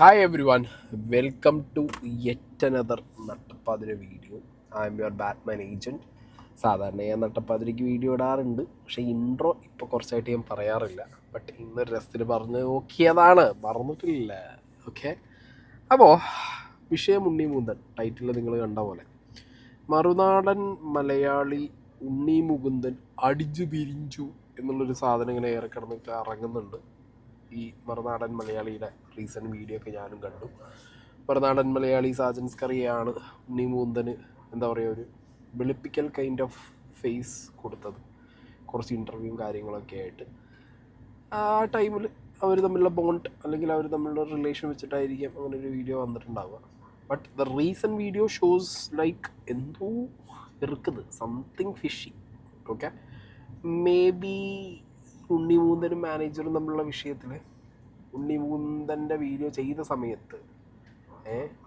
Hi everyone, welcome to yet another നട്ടപ്പാതിര video. I am your Batman agent. സാധാരണ ഞാൻ നട്ടപ്പാതിരയ്ക്ക് video ഇടാറുണ്ട്, പക്ഷേ ഇൻട്രോ ഇപ്പോൾ കുറച്ചായിട്ട് ഞാൻ പറയാറില്ല. ബട്ട് ഇന്നൊരു രസത്തിന് പറഞ്ഞ് നോക്കിയതാണ്, മറന്നിട്ടില്ല. ഓക്കെ, അപ്പോൾ വിഷയം ഉണ്ണി മുകുന്ദൻ. ടൈറ്റിൽ നിങ്ങൾ കണ്ട പോലെ മറുനാടൻ മലയാളി ഉണ്ണി മുകുന്ദൻ അടിച്ചു പിരിഞ്ചു എന്നുള്ളൊരു സാധനം ഇങ്ങനെ ഏറെ കിടന്നിട്ട് ഇറങ്ങുന്നുണ്ട്. ഈ മറുനാടൻ മലയാളിയുടെ റീസെൻറ്റ് വീഡിയോ ഒക്കെ ഞാനും കണ്ടു. മറുനാടൻ മലയാളി സാജൻസ് കറിയാണ് ഉണ്ണി മുകുന്ദന് എന്താ പറയുക, ഒരു വെളുപ്പിക്കൽ കൈൻഡ് ഓഫ് ഫേസ് കൊടുത്തത്. കുറച്ച് ഇൻ്റർവ്യൂവും കാര്യങ്ങളൊക്കെ ആയിട്ട് ആ ടൈമിൽ അവർ തമ്മിലുള്ള ബോണ്ട് അല്ലെങ്കിൽ അവർ തമ്മിലുള്ള റിലേഷൻ വെച്ചിട്ടായിരിക്കും അങ്ങനെ ഒരു വീഡിയോ വന്നിട്ടുണ്ടാവുക. But the recent video shows like എന്തോ ഇറുക്കുന്നത്, something fishy. Okay, maybe Unni മുകുന്ദനും മാനേജറും തമ്മിലുള്ള വിഷയത്തിൽ ഉണ്ണി മുകുന്ദൻ്റെ വീഡിയോ ചെയ്ത സമയത്ത്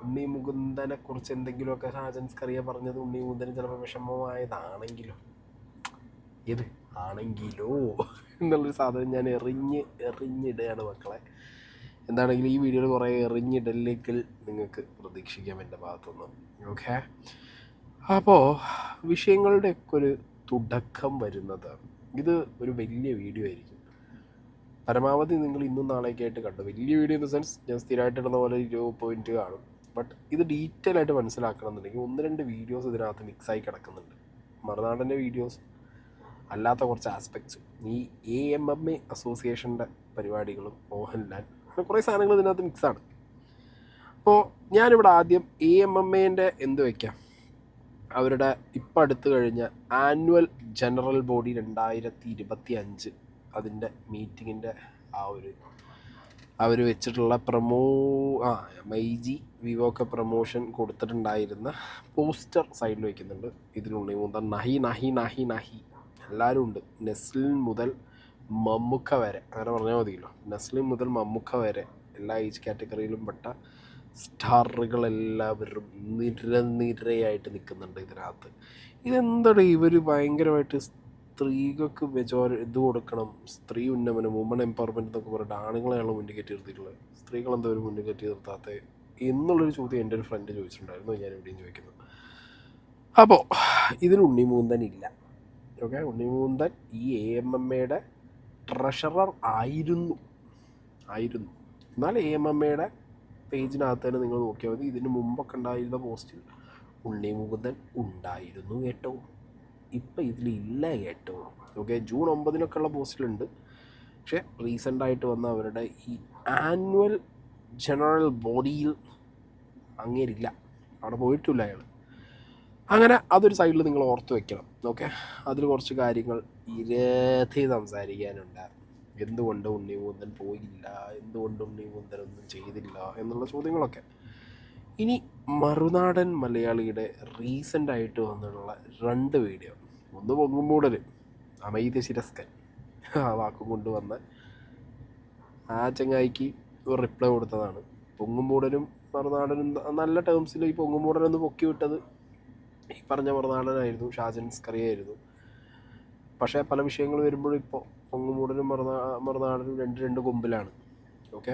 ഉണ്ണി മുകുന്ദനെ കുറിച്ച് എന്തെങ്കിലുമൊക്കെ ഷാജൻസ് കറിയ പറഞ്ഞത് ഉണ്ണി മുകുന്ദന് ചിലപ്പോൾ വിഷമമായതാണെങ്കിലോ എന്നുള്ളൊരു സാധനം ഞാൻ എറിഞ്ഞിടുകയാണ് മക്കളെ. എന്താണെങ്കിലും ഈ വീഡിയോയിൽ കുറേ എറിഞ്ഞിടലേക്ക് നിങ്ങൾക്ക് പ്രതീക്ഷിക്കാം എൻ്റെ ഭാഗത്തുനിന്ന്. ഓക്കെ, അപ്പോൾ വിഷയങ്ങളുടെയൊക്കെ ഒരു തുടക്കം വരുന്നത്, ഇത് ഒരു വലിയ വീഡിയോ ആയിരിക്കും. പരമാവധി നിങ്ങൾ ഇന്നും നാളേക്ക് ആയിട്ട് കണ്ടു. വലിയ വീഡിയോ ഇൻ ദ സെൻസ് ഞാൻ സ്ഥിരമായിട്ടിടുന്ന പോലെ 20 പോയിന്റ് കാണും. ബട്ട് ഇത് ഡീറ്റെയിൽ ആയിട്ട് മനസ്സിലാക്കണം എന്നുണ്ടെങ്കിൽ 1-2 വീഡിയോസ് ഇതിനകത്ത് മിക്സായി കിടക്കുന്നുണ്ട്. മറുനാടൻ്റെ വീഡിയോസ് അല്ലാത്ത കുറച്ച് ആസ്പെക്ട്സ്, ഈ AMMA അസോസിയേഷൻ്റെ പരിപാടികളും മോഹൻലാൽ, അങ്ങനെ കുറേ സാധനങ്ങൾ ഇതിനകത്ത് മിക്സാണ്. അപ്പോൾ ഞാനിവിടെ ആദ്യം AMMAൻ്റെ എന്ത് വയ്ക്കാം, അവരുടെ ഇപ്പം അടുത്ത് കഴിഞ്ഞ ആനുവൽ ജനറൽ ബോഡി 2025 അതിൻ്റെ മീറ്റിങ്ങിൻ്റെ അവർ വെച്ചിട്ടുള്ള MIG വിവോ പ്രൊമോഷൻ കൊടുത്തിട്ടുണ്ടായിരുന്ന പോസ്റ്റർ സൈഡിൽ വയ്ക്കുന്നുണ്ട്. ഇതിനുള്ളിൽ മുതൽ നഹി എല്ലാവരും ഉണ്ട്. നെസ്ലിൻ മുതൽ മമ്മുക്ക വരെ, അങ്ങനെ പറഞ്ഞാൽ മതിയല്ലോ. നെസ്ലിൻ മുതൽ മമ്മുക്ക വരെ എല്ലാ ഏജ് കാറ്റഗറിയിലും പെട്ട സ്റ്റാറുകളെല്ലാവരും നിരയായിട്ട് നിൽക്കുന്നുണ്ട് ഇതിനകത്ത്. ഇതെന്താണ് ഇവർ ഭയങ്കരമായിട്ട് സ്ത്രീകൾക്ക് ഇത് കൊടുക്കണം, സ്ത്രീ ഉന്നമനം, വുമൺ എംപവർമെൻറ്റ് എന്നൊക്കെ പറഞ്ഞിട്ട് ആണുങ്ങളെയാണ് മുന്നിൽ കയറ്റി നിർത്തിയിട്ടുള്ളത്. സ്ത്രീകളെന്താ ഒരു മുന്നിൽ കയറ്റി നിർത്താത്ത എന്നുള്ളൊരു ചോദ്യം എൻ്റെ ഒരു ഫ്രണ്ട് ചോദിച്ചിട്ടുണ്ടായിരുന്നു, ഞാൻ എവിടെയും ചോദിക്കുന്നത്. അപ്പോൾ ഇതിൽ ഉണ്ണി മുകുന്ദൻ ഇല്ല. ഓക്കെ, ഉണ്ണി മുകുന്ദൻ ഈ AMMAയുടെ ട്രഷറർ ആയിരുന്നു. എന്നാൽ AMMAയുടെ പേജിനകത്ത് തന്നെ നിങ്ങൾ നോക്കിയാൽ മതി, ഇതിന് മുമ്പൊക്കെ ഉണ്ടായിരുന്ന പോസ്റ്റിൽ ഉണ്ണി മുകുന്ദൻ ഉണ്ടായിരുന്നു കേട്ടോ. ഇപ്പം ഇതിലില്ല കേട്ടോ. ഓക്കെ, ജൂൺ 9 ഉള്ള പോസ്റ്റിലുണ്ട്, പക്ഷേ റീസെൻ്റായിട്ട് വന്ന അവരുടെ ഈ ആനുവൽ ജനറൽ ബോഡിയിൽ അങ്ങേരില്ല, അവിടെ പോയിട്ടില്ല അയാൾ. അങ്ങനെ അതൊരു സൈഡിൽ നിങ്ങൾ ഓർത്ത് വെക്കണം. ഓക്കെ, അതിൽ കുറച്ച് കാര്യങ്ങൾ ഇരുത്തി സംസാരിക്കാനുണ്ട്. എന്തുകൊണ്ട് ഉണ്ണി മുകുന്ദൻ പോയില്ല, എന്തുകൊണ്ട് ഉണ്ണി മുകുന്ദൻ ഒന്നും ചെയ്തില്ല എന്നുള്ള ചോദ്യങ്ങളൊക്കെ. ഇനി മറുനാടൻ മലയാളിയുടെ റീസെൻ്റായിട്ട് വന്നിട്ടുള്ള 2 വീഡിയോ, ഒന്ന് പൊങ്ങുമൂടൽ, അമൈത ശിരസ്കൻ ആ വാക്കും കൊണ്ടുവന്ന ആ ചങ്ങായിക്ക് ഒരു റിപ്ലൈ കൊടുത്തതാണ്. പൊങ്ങുമൂടനും മറുനാടനും നല്ല ടേംസിൽ ഈ പൊങ്ങുമൂടനൊന്ന് പൊക്കി വിട്ടത് ഈ പറഞ്ഞ മറുനാടനായിരുന്നു, ഷാജൻസ് കറിയായിരുന്നു. പക്ഷേ പല വിഷയങ്ങൾ വരുമ്പോഴും ഇപ്പോൾ പൊങ്ങുമൂടനും മറുനാടനും രണ്ട് കൊമ്പിലാണ്. ഓക്കെ,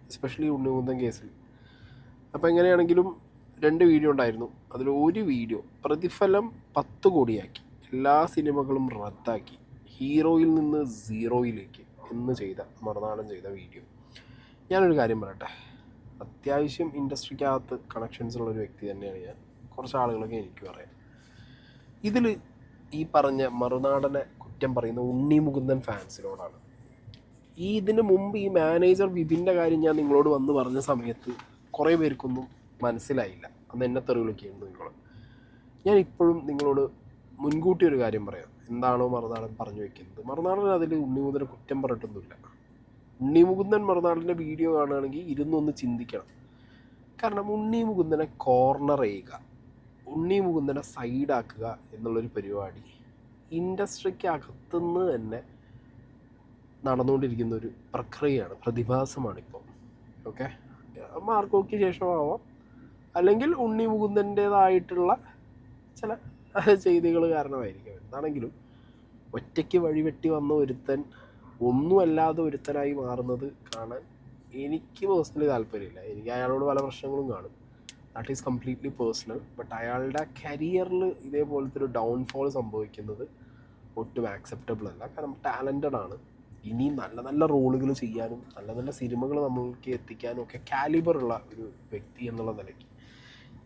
എസ്പെഷ്യലി ഉണ്ണി മുകുന്ദൻ കേസിൽ. അപ്പോൾ എങ്ങനെയാണെങ്കിലും 2 വീഡിയോ ഉണ്ടായിരുന്നു. അതിൽ ഒരു വീഡിയോ പ്രതിഫലം 10 കോടിയാക്കി, എല്ലാ സിനിമകളും റദ്ദാക്കി, ഹീറോയിൽ നിന്ന് സീറോയിലേക്ക് എന്ന് ചെയ്ത മറുനാടൻ ചെയ്ത വീഡിയോ. ഞാനൊരു കാര്യം പറയട്ടെ, അത്യാവശ്യം ഇൻഡസ്ട്രിക്കകത്ത് കണക്ഷൻസ് ഉള്ളൊരു വ്യക്തി തന്നെയാണ് ഞാൻ. കുറച്ച് ആളുകളൊക്കെ എനിക്ക് പറയാം. ഇതിൽ ഈ പറഞ്ഞ മറുനാടനെ കുറ്റം പറയുന്ന ഉണ്ണി മുകുന്ദൻ ഫാൻസിനോടാണ്. ഇതിന് മുമ്പ് ഈ മാനേജർ വിപിൻ്റെ കാര്യം ഞാൻ നിങ്ങളോട് വന്ന് പറഞ്ഞ സമയത്ത് കുറേ പേർക്കൊന്നും മനസ്സിലായില്ല. അന്ന് എന്നെ തെറി വിളിക്കുകയായിരുന്നു നിങ്ങൾ. ഞാൻ ഇപ്പോഴും നിങ്ങളോട് മുൻകൂട്ടി ഒരു കാര്യം പറയാം, എന്താണോ മറുനാടൻ പറഞ്ഞു വെക്കുന്നത്, മറുനാടൻ അതിൽ ഉണ്ണി മുകുന്ദനെ കുറ്റം പറഞ്ഞിട്ടൊന്നുമില്ല. ഉണ്ണി മുകുന്ദൻ മറുനാടൻ്റെ വീഡിയോ കാണുകയാണെങ്കിൽ ഇരുന്നൊന്ന് ചിന്തിക്കണം. കാരണം ഉണ്ണി മുകുന്ദനെ കോർണർ ചെയ്യുക, ഉണ്ണി മുകുന്ദനെ സൈഡാക്കുക എന്നുള്ളൊരു പരിപാടി ഇൻഡസ്ട്രിക്ക് അകത്തുനിന്ന് തന്നെ നടന്നുകൊണ്ടിരിക്കുന്ന ഒരു പ്രക്രിയയാണ്, പ്രതിഭാസമാണിപ്പോൾ. ഓക്കെ, മാർക്കോയ്ക്ക് ശേഷമാവാം, അല്ലെങ്കിൽ ഉണ്ണി മുകുന്ദൻ്റേതായിട്ടുള്ള ചില ചെയ്തികൾ കാരണമായിരിക്കും. എന്താണെങ്കിലും ഒറ്റയ്ക്ക് വഴിവെട്ടി വന്ന ഒരുത്തൻ ഒന്നുമല്ലാതെ ഒരുത്തനായി മാറുന്നത് കാണാൻ എനിക്ക് പേഴ്സണലി താല്പര്യമില്ല. എനിക്ക് അയാളോട് പല പ്രശ്നങ്ങളും കാണും. That is completely personal. But അയാളുടെ കരിയറിൽ ഇതേപോലത്തെ ഒരു ഡൗൺഫോൾ സംഭവിക്കുന്നത് ഒട്ടും ആക്സെപ്റ്റബിൾ അല്ല. കാരണം ടാലൻറ്റഡ് ആണ്. ഇനി നല്ല നല്ല റോളുകൾ ചെയ്യാനും നല്ല നല്ല സിനിമകൾ നമ്മൾക്ക് എത്തിക്കാനും ഒക്കെ കാലിബറുള്ള ഒരു വ്യക്തി എന്നുള്ള നിലയ്ക്ക്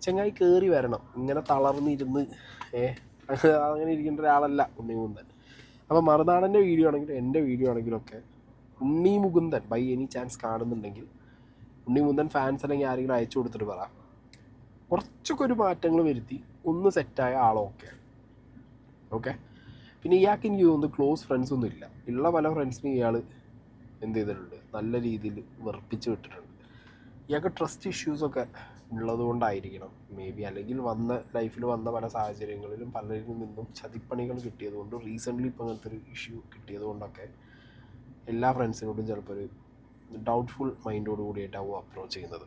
ചങ്ങായി കയറി വരണം. ഇങ്ങനെ തളർന്നിരുന്ന് അങ്ങനെ ഇരിക്കേണ്ട ഒരാളല്ല ഉണ്ണി മുകുന്ദൻ. അപ്പോൾ മറുനാടൻ്റെ വീഡിയോ ആണെങ്കിലും എൻ്റെ വീഡിയോ ആണെങ്കിലും ഒക്കെ Unni Mukundan by any chance കാണുന്നുണ്ടെങ്കിൽ ഉണ്ണി മുകുന്ദൻ ഫാൻസ് അല്ലെങ്കിൽ ആരെങ്കിലും അയച്ചു കൊടുത്തിട്ട് പറ, കുറച്ചൊക്കെ ഒരു മാറ്റങ്ങൾ വരുത്തി ഒന്ന് സെറ്റായ ആളൊക്കെ ഓക്കെ. പിന്നെ ഇയാൾക്ക് എനിക്ക് തോന്നുന്നു ക്ലോസ് ഫ്രണ്ട്സ് ഒന്നും ഇല്ല. ഉള്ള പല ഫ്രണ്ട്സിനും ഇയാൾ എന്ത് ചെയ്തിട്ടുണ്ട്, നല്ല രീതിയിൽ വെറുപ്പിച്ച് വിട്ടിട്ടുണ്ട്. ഇയാൾക്ക് ട്രസ്റ്റ് ഇഷ്യൂസൊക്കെ ഉള്ളത് കൊണ്ടായിരിക്കണം മേ ബി, അല്ലെങ്കിൽ ലൈഫിൽ വന്ന പല സാഹചര്യങ്ങളിലും പലരിൽ നിന്നും ചതിപ്പണികൾ കിട്ടിയതുകൊണ്ട് റീസെൻ്റ്ലി ഇപ്പോൾ അങ്ങനത്തെ ഒരു ഇഷ്യൂ കിട്ടിയത് കൊണ്ടൊക്കെ എല്ലാ ഫ്രണ്ട്സിനോടും ചിലപ്പോൾ ഒരു ഡൗട്ട്ഫുൾ മൈൻഡോട് കൂടിയിട്ടാവും അപ്രോച്ച് ചെയ്യുന്നത്.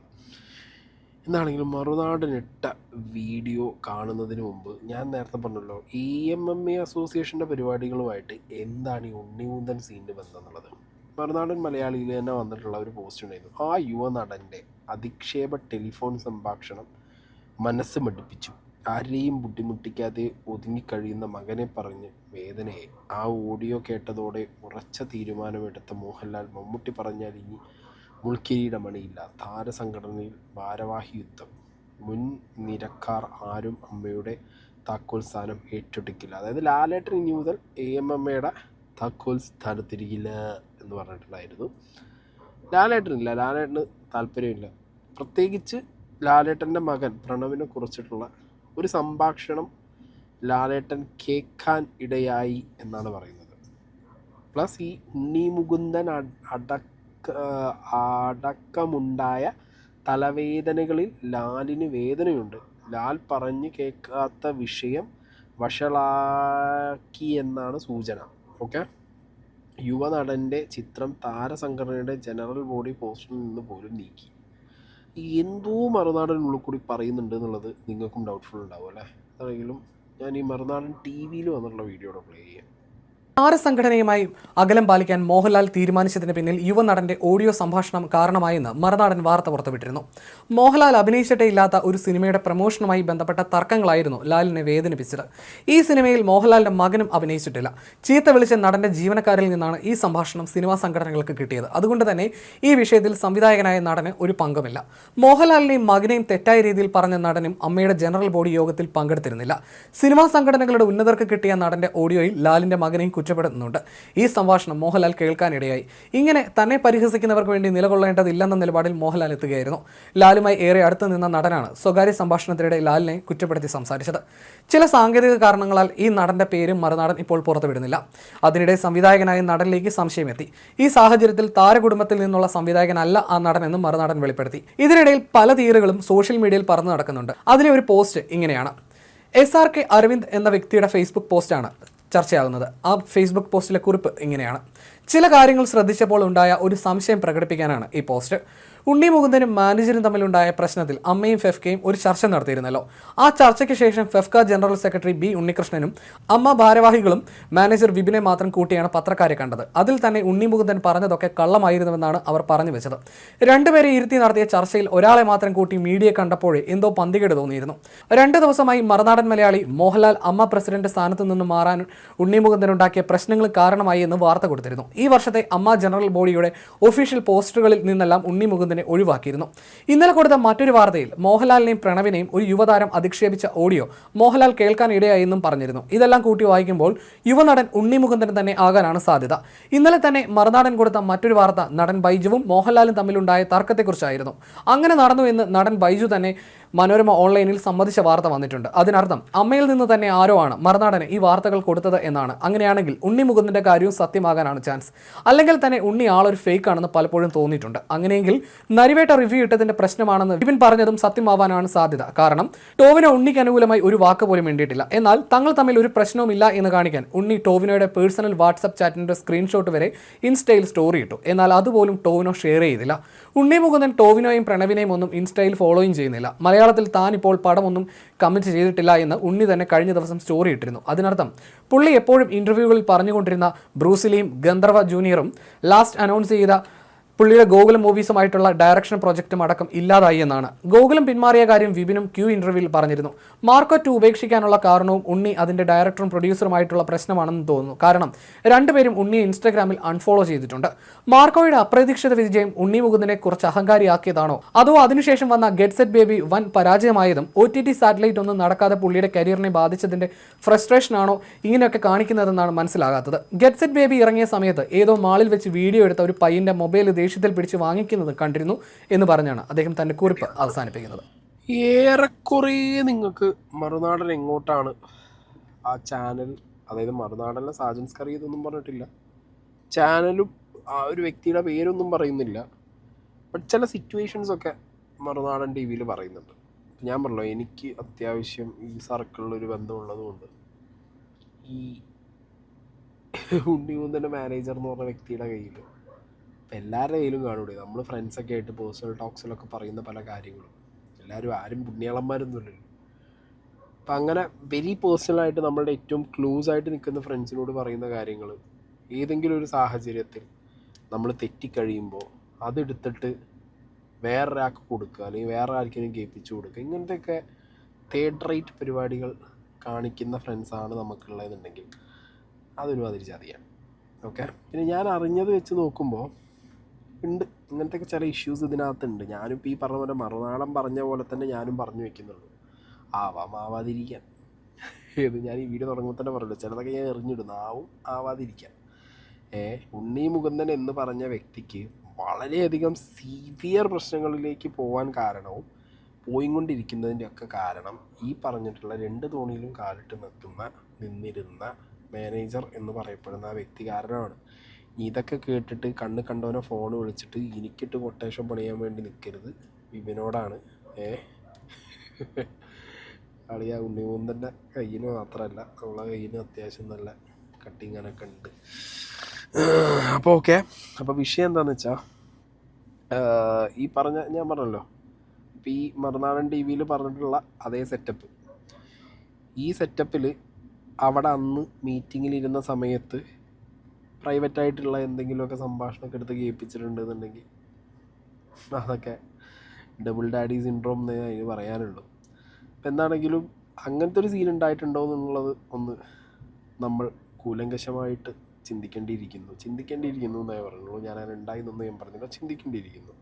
എന്താണെങ്കിലും മറുനാടനിട്ട വീഡിയോ കാണുന്നതിന് മുമ്പ് ഞാൻ നേരത്തെ പറഞ്ഞല്ലോ EMMA അസോസിയേഷൻ്റെ പരിപാടികളുമായിട്ട് എന്താണ് ഈ ഉണ്ണി മുകുന്ദൻ സീനിന് ബന്ധം എന്നുള്ളത്. മറുനാടൻ മലയാളിയിൽ തന്നെ വന്നിട്ടുള്ള ഒരു പോസ്റ്റ് ഉണ്ടായിരുന്നു. ആ യുവനടൻ്റെ അധിക്ഷേപ ടെലിഫോൺ സംഭാഷണം മനസ്സ് മടുപ്പിച്ചു. ആരെയും ബുദ്ധിമുട്ടിക്കാതെ ഒതുങ്ങിക്കഴിയുന്ന മകനെ പറഞ്ഞ് വേദനയെ. ആ ഓഡിയോ കേട്ടതോടെ ഉറച്ച തീരുമാനമെടുത്ത മോഹൻലാൽ മമ്മൂട്ടി പറഞ്ഞാൽ ഇനി മുൾക്കിരീടമണിയില്ല. താരസംഘടനയിൽ ഭാരവാഹി യുദ്ധം. മുൻ നിരക്കാർ ആരും അമ്മയുടെ താക്കോൽ സ്ഥാനം ഏറ്റെടുക്കില്ല. അതായത് ലാലേട്ടൻ ഇനി മുതൽ AMMയുടെ താക്കോൽ സ്ഥാനത്തിരിക്കില്ല എന്ന് പറഞ്ഞിട്ടുണ്ടായിരുന്നു. ലാലേട്ടന് താല്പര്യമില്ല. പ്രത്യേകിച്ച് ലാലേട്ടൻ്റെ മകൻ പ്രണവിനെ കുറിച്ചിട്ടുള്ള ഒരു സംഭാഷണം ലാലേട്ടൻ കേൾക്കാൻ ഇടയായി എന്നാണ് പറയുന്നത്. പ്ലസ് ഈ ഉണ്ണി മുകുന്ദൻ അടക്കമുണ്ടായ തലവേദനകളിൽ ലാലിന് വേദനയുണ്ട്. ലാൽ പറഞ്ഞു കേൾക്കാത്ത വിഷയം വഷളാക്കിയെന്നാണ് സൂചന. ഓക്കെ. യുവനടൻ്റെ ചിത്രം താരസംഘടനയുടെ ജനറൽ ബോഡി പോസ്റ്ററിൽ നിന്ന് പോലും നീക്കി. എന്തോ മറുനാടനുള്ളിൽ കൂടി പറയുന്നുണ്ട് എന്നുള്ളത് നിങ്ങൾക്കും ഡൗട്ട്ഫുൾ ഉണ്ടാവും അല്ലേ. അതാണെങ്കിലും ഞാൻ ഈ മറുനാടൻ TV വന്നിട്ടുള്ള വീഡിയോയുടെ പ്ലേ ചെയ്യാം. താരസംഘടനയുമായി അകലം പാലിക്കാൻ മോഹൻലാൽ തീരുമാനിച്ചതിന് പിന്നിൽ യുവനടന്റെ ഓഡിയോ സംഭാഷണം കാരണമായെന്ന് മറുനാടൻ വാർത്ത പുറത്തുവിട്ടിരുന്നു. മോഹൻലാൽ അഭിനയിച്ചിട്ടേ ഇല്ലാത്ത ഒരു സിനിമയുടെ പ്രമോഷനുമായി ബന്ധപ്പെട്ട തർക്കങ്ങളായിരുന്നു ലാലിനെ വേദനിപ്പിച്ചത്. ഈ സിനിമയിൽ മോഹൻലാലിന്റെ മകനും അഭിനയിച്ചിട്ടില്ല. ചീത്ത വിളിച്ച നടന്റെ ജീവനക്കാരിൽ നിന്നാണ് ഈ സംഭാഷണം സിനിമാ സംഘടനകൾക്ക് കിട്ടിയത്. അതുകൊണ്ട് തന്നെ ഈ വിഷയത്തിൽ സംവിധായകനായ നടന് ഒരു പങ്കുമില്ല. മോഹൻലാലിനെയും മകനെയും തെറ്റായ രീതിയിൽ പറഞ്ഞ നടനും അമ്മയുടെ ജനറൽ ബോഡി യോഗത്തിൽ പങ്കെടുത്തിരുന്നില്ല. സിനിമാ സംഘടനകളുടെ ഉന്നതർക്ക് കിട്ടിയ നടന്റെ ഓഡിയോയിൽ ലാലിന്റെ മകനെയും കുറ്റപ്പെടുത്തുന്നുണ്ട്. ഈ സംഭാഷണം മോഹൻലാൽ കേൾക്കാനിടയായി. ഇങ്ങനെ തന്നെ പരിഹസിക്കുന്നവർക്ക് വേണ്ടി നിലകൊള്ളേണ്ടതില്ലെന്ന നിലപാടിൽ മോഹൻലാൽ എത്തുകയായിരുന്നു. ലാലുമായി ഏറെ അടുത്ത് നിന്ന നടനാണ് സ്വകാര്യ സംഭാഷണത്തിനിടെ ലാലിനെ കുറ്റപ്പെടുത്തി സംസാരിച്ചത്. ചില സാങ്കേതിക കാരണങ്ങളാൽ ഈ നടന്റെ പേരും മറുനാടൻ ഇപ്പോൾ പുറത്തുവിടുന്നില്ല. അതിനിടെ സംവിധായകനായ നടനിലേക്ക് സംശയമെത്തി. ഈ സാഹചര്യത്തിൽ താരകുടുംബത്തിൽ നിന്നുള്ള സംവിധായകനല്ല ആ നടനെന്നും മറുനാടൻ വെളിപ്പെടുത്തി. ഇതിനിടയിൽ പല തീയറുകളും സോഷ്യൽ മീഡിയയിൽ പറന്നു നടക്കുന്നുണ്ട്. അതിലെ ഒരു പോസ്റ്റ് ഇങ്ങനെയാണ്. SRK അരവിന്ദ് എന്ന വ്യക്തിയുടെ ഫേസ്ബുക്ക് പോസ്റ്റാണ് ചർച്ചയാകുന്നത്. ആ ഫേസ്ബുക്ക് പോസ്റ്റിലെ കുറിപ്പ് ഇങ്ങനെയാണ്. ചില കാര്യങ്ങൾ ശ്രദ്ധിച്ചപ്പോൾ ഉണ്ടായ ഒരു സംശയം പ്രകടിപ്പിക്കാനാണ് ഈ പോസ്റ്റ്. ഉണ്ണി മുകുന്ദനും മാനേജരും തമ്മിലുണ്ടായ പ്രശ്നത്തിൽ അമ്മയും ഫെഫ്കയും ഒരു ചർച്ച നടത്തിയിരുന്നല്ലോ. ആ ചർച്ചയ്ക്ക് ശേഷം ഫെഫ്ക ജനറൽ സെക്രട്ടറി B ഉണ്ണികൃഷ്ണനും അമ്മ ഭാരവാഹികളും മാനേജർ വിപിനെ മാത്രം കൂട്ടിയാണ് പത്രക്കാരെ കണ്ടത്. അതിൽ തന്നെ ഉണ്ണി മുകുന്ദൻ പറഞ്ഞതൊക്കെ കള്ളമായിരുന്നുവെന്നാണ് അവർ പറഞ്ഞു വെച്ചത്. രണ്ടുപേരെ ഇരുത്തി നടത്തിയ ചർച്ചയിൽ ഒരാളെ മാത്രം കൂട്ടി മീഡിയ കണ്ടപ്പോഴേ എന്തോ പന്തികേട് തോന്നിയിരുന്നു. 2 ദിവസമായി മറുനാടൻ മലയാളി മോഹൻലാൽ അമ്മ പ്രസിഡന്റ് സ്ഥാനത്ത് നിന്നും മാറാൻ ഉണ്ണി മുകുന്ദൻ ഉണ്ടാക്കിയ പ്രശ്നങ്ങൾ കാരണമായി എന്ന് വാർത്ത കൊടുത്തിരുന്നു. ഈ വർഷത്തെ അമ്മ ജനറൽ ബോഡിയുടെ ഒഫീഷ്യൽ പോസ്റ്ററുകളിൽ നിന്നെല്ലാം ഉണ്ണി മുകുന്ദൻ ഒഴിവാക്കിയിരുന്നു. ഇന്നലെ കൊടുത്ത മറ്റൊരു വാർത്തയിൽ മോഹൻലാലിനെയും പ്രണവിനെയും ഒരു യുവതാരം അധിക്ഷേപിച്ച ഓഡിയോ മോഹൻലാൽ കേൾക്കാൻ ഇടയായെന്നും പറഞ്ഞിരുന്നു. ഇതെല്ലാം കൂട്ടി വായിക്കുമ്പോൾ യുവനടൻ ഉണ്ണി മുകുന്ദൻ തന്നെ ആകാനാണ് സാധ്യത. ഇന്നലെ തന്നെ മറുനാടൻ കൊടുത്ത മറ്റൊരു വാർത്ത നടൻ ബൈജുവും മോഹൻലാലും തമ്മിലുണ്ടായ തർക്കത്തെക്കുറിച്ചായിരുന്നു. അങ്ങനെ നടന്നു എന്ന് നടൻ ബൈജു തന്നെ മനോരമ ഓൺലൈനിൽ സമ്മതിച്ച വാർത്ത വന്നിട്ടുണ്ട്. അതിനർത്ഥം അമ്മയിൽ നിന്ന് തന്നെ ആരോ ആണ് മറുനാടന് ഈ വാർത്തകൾ കൊടുത്തത് എന്നാണ്. അങ്ങനെയാണെങ്കിൽ ഉണ്ണി മുകുന്ദന്റെ കാര്യവും സത്യമാകാനാണ് ചാൻസ്. അല്ലെങ്കിൽ തന്നെ ഉണ്ണി ആളൊരു ഫേക്ക് ആണെന്ന് പലപ്പോഴും തോന്നിയിട്ടുണ്ട്. അങ്ങനെയെങ്കിൽ നരിവേട്ട റിവ്യൂ ഇട്ടതിന്റെ പ്രശ്നമാണെന്ന് വിപിൻ പറഞ്ഞതും സത്യമാവാനാണ് സാധ്യത. കാരണം ടോവിനോ ഉണ്ണിക്ക് അനുകൂലമായി ഒരു വാക്ക് പോലും വേണ്ടിയിട്ടില്ല. എന്നാൽ തങ്ങൾ തമ്മിൽ ഒരു പ്രശ്നവുമില്ല എന്ന് കാണിക്കാൻ ഉണ്ണി ടോവിനോയുടെ പേഴ്സണൽ വാട്സ്ആപ്പ് ചാറ്റിന്റെ സ്ക്രീൻഷോട്ട് വരെ ഇൻസ്റ്റയിൽ സ്റ്റോറി ഇട്ടു. എന്നാൽ അതുപോലും ടോവിനോ ഷെയർ ചെയ്തില്ല. ഉണ്ണി മുകുന്ദൻ ടോവിനോയും പ്രണവിനെയും ഒന്നും ഇൻസ്റ്റയിൽ ഫോളോയും ചെയ്യുന്നില്ല. മലയാളത്തിൽ താൻ ഇപ്പോൾ പടമൊന്നും കമന്റ് ചെയ്തിട്ടില്ല എന്ന് ഉണ്ണി തന്നെ കഴിഞ്ഞ ദിവസം സ്റ്റോറി ഇട്ടിരുന്നു. അതിനർത്ഥം പുള്ളി എപ്പോഴും ഇന്റർവ്യൂകളിൽ പറഞ്ഞുകൊണ്ടിരുന്ന ബ്രൂസിലിയും ഗന്ധർവ ജൂനിയറും ലാസ്റ്റ് അനൗൺസ് ചെയ്ത പുള്ളിയുടെ ഗോകുലം മൂവീസുമായിട്ടുള്ള ഡയറക്ഷൻ പ്രൊജക്റ്റും അടക്കം ഇല്ലാതായി എന്നാണ്. ഗോകുലം പിന്മാറിയ കാര്യം വിപിനും ക്യൂ ഇന്റർവ്യൂവിൽ പറഞ്ഞിരുന്നു. മാർക്കോ 2 ഉപേക്ഷിക്കാനുള്ള കാരണവും ഉണ്ണി അതിന്റെ ഡയറക്ടറും പ്രൊഡ്യൂസറുമായിട്ടുള്ള പ്രശ്നമാണെന്ന് തോന്നുന്നു. കാരണം രണ്ടുപേരും ഉണ്ണിയെ ഇൻസ്റ്റാഗ്രാമിൽ അൺഫോളോ ചെയ്തിട്ടുണ്ട്. മാർക്കോയുടെ അപ്രതീക്ഷിത വിജയം ഉണ്ണി മുകുന്ദനെ കുറച്ച് അഹങ്കാരിയാക്കിയതാണോ അതോ അതിനുശേഷം വന്ന ഗെറ്റ് സെറ്റ് ബേബി വൻ പരാജയമായതും OTT സാറ്റലൈറ്റ് ഒന്നും നടക്കാതെ പുള്ളിയുടെ കരിയറിനെ ബാധിച്ചതിന്റെ ഫ്രസ്ട്രേഷൻ ആണോ ഇങ്ങനെയൊക്കെ കാണിക്കുന്നതെന്നാണ് മനസ്സിലാകാത്തത്. ഗെറ്റ് സെറ്റ് ബേബി ഇറങ്ങിയ സമയത്ത് ഏതോ മാളിൽ വെച്ച് വീഡിയോ എടുത്ത ഒരു പയ്യന്റെ മൊബൈൽ ദേഷ്യത്തിൽ പിടിച്ച് വാങ്ങിക്കുന്നത് കണ്ടിരുന്നു എന്ന് പറഞ്ഞാണ് അദ്ദേഹം തന്റെ കുറിപ്പ് അവസാനിപ്പിക്കുന്നത്. ഏറെക്കുറെ നിങ്ങൾക്ക് മറുനാടൻ എങ്ങോട്ടാണ് ആ ചാനൽ, അതായത് മറുനാടനിലെ സാജൻസ് കറി ഇതൊന്നും പറഞ്ഞിട്ടില്ല, ചാനലും ആ ഒരു വ്യക്തിയുടെ പേരൊന്നും പറയുന്നില്ല, ബട്ട് ചില സിറ്റുവേഷൻസൊക്കെ മറുനാടൻ TV പറയുന്നുണ്ട്. ഞാൻ പറഞ്ഞല്ലോ, എനിക്ക് അത്യാവശ്യം ഈ സർക്കിളിലൊരു ബന്ധമുള്ളതുകൊണ്ട് ഈ ഉണ്ണിമുകുന്ദൻ്റെ മാനേജർ എന്ന് പറഞ്ഞ വ്യക്തിയുടെ കയ്യിൽ ഇപ്പം എല്ലാവരുടെ കയ്യിലും കാണൂടെ, നമ്മൾ ഫ്രണ്ട്സൊക്കെ ആയിട്ട് പേഴ്സണൽ ടോക്സിലൊക്കെ പറയുന്ന പല കാര്യങ്ങളും. എല്ലാവരും ആരും പുണ്യാളന്മാരൊന്നുമില്ലല്ലോ. അപ്പം അങ്ങനെ വെരി പേഴ്സണലായിട്ട് നമ്മളുടെ ഏറ്റവും ക്ലോസ് ആയിട്ട് നിൽക്കുന്ന ഫ്രണ്ട്സിനോട് പറയുന്ന കാര്യങ്ങൾ ഏതെങ്കിലും ഒരു സാഹചര്യത്തിൽ നമ്മൾ തെറ്റിക്കഴിയുമ്പോൾ അതെടുത്തിട്ട് വേറൊരാൾക്ക് കൊടുക്കുക, അല്ലെങ്കിൽ വേറെ ആർക്കെങ്കിലും കേൾപ്പിച്ചു കൊടുക്കുക, ഇങ്ങനത്തെയൊക്കെ തേർഡ് റേറ്റ് പരിപാടികൾ കാണിക്കുന്ന ഫ്രണ്ട്സാണ് നമുക്കുള്ളതെന്നുണ്ടെങ്കിൽ അതൊരു മാതിരി ചതിയാണ്. ഓക്കെ, പിന്നെ ഞാൻ അറിഞ്ഞത് വെച്ച് നോക്കുമ്പോൾ ഉണ്ട് ഇങ്ങനത്തെയൊക്കെ ചില ഇഷ്യൂസ് ഇതിനകത്തുണ്ട്. ഞാനും ഇപ്പോൾ ഈ പറഞ്ഞ പോലെ മറുനാടൻ പറഞ്ഞ പോലെ തന്നെ ഞാനും പറഞ്ഞു വെക്കുന്നുള്ളൂ, ആവാതിരിക്കാൻ. ഇത് ഞാൻ ഈ വീഡിയോ തുടങ്ങുമ്പോൾ തന്നെ പറഞ്ഞല്ലോ, ചിലതൊക്കെ ഞാൻ എറിഞ്ഞിടുന്നു, ആവാതിരിക്കാൻ. ഉണ്ണി മുകുന്ദൻ എന്ന് പറഞ്ഞ വ്യക്തിക്ക് വളരെയധികം സീവിയർ പ്രശ്നങ്ങളിലേക്ക് പോകാൻ കാരണവും പോയിക്കൊണ്ടിരിക്കുന്നതിൻ്റെ ഒക്കെ കാരണം ഈ പറഞ്ഞിട്ടുള്ള 2 തോണിയിലും കാലിട്ട് നിന്നിരുന്ന മാനേജർ എന്ന് പറയപ്പെടുന്ന ആ വ്യക്തി കാരണമാണ്. ഇതൊക്കെ കേട്ടിട്ട് കണ്ണ് കണ്ടവനെ ഫോൺ വിളിച്ചിട്ട് എനിക്കിട്ട് കൊട്ടേഷൻ പണിയാൻ വേണ്ടി നിൽക്കരുത്, വിപിനോടാണ്. അളിയാ ഉണ്ണിമുകുന്ദൻ്റെ കയ്യിന് മാത്രമല്ല നമ്മളെ കയ്യിന് അത്യാവശ്യം നല്ല കട്ടിങ്ങനൊക്കെ ഉണ്ട്. അപ്പോൾ ഓക്കെ, അപ്പോൾ വിഷയം എന്താണെന്ന് വെച്ചാൽ ഈ പറഞ്ഞ ഞാൻ പറഞ്ഞല്ലോ, ഇപ്പം ഈ മറുനാടൻ TV പറഞ്ഞിട്ടുള്ള അതേ സെറ്റപ്പ്, ഈ സെറ്റപ്പിൽ അവിടെ അന്ന് മീറ്റിങ്ങിലിരുന്ന സമയത്ത് പ്രൈവറ്റായിട്ടുള്ള എന്തെങ്കിലുമൊക്കെ സംഭാഷണമൊക്കെ എടുത്ത് കേൾപ്പിച്ചിട്ടുണ്ടെന്നുണ്ടെങ്കിൽ അതൊക്കെ ഡബിൾ ഡാഡി സിൻഡ്രോം എന്നേ അതിന് പറയാനുള്ളൂ. അപ്പം എന്താണെങ്കിലും അങ്ങനത്തെ ഒരു സീൻ ഉണ്ടായിട്ടുണ്ടോ എന്നുള്ളത് ഒന്ന് നമ്മൾ കൂലങ്കഷമായിട്ട് ചിന്തിക്കേണ്ടിയിരിക്കുന്നു എന്നേ പറയുള്ളൂ. ഞാൻ അങ്ങനെ ഉണ്ടായിരുന്നൊന്നും ഞാൻ പറഞ്ഞില്ല, ചിന്തിക്കേണ്ടിയിരിക്കുന്നു.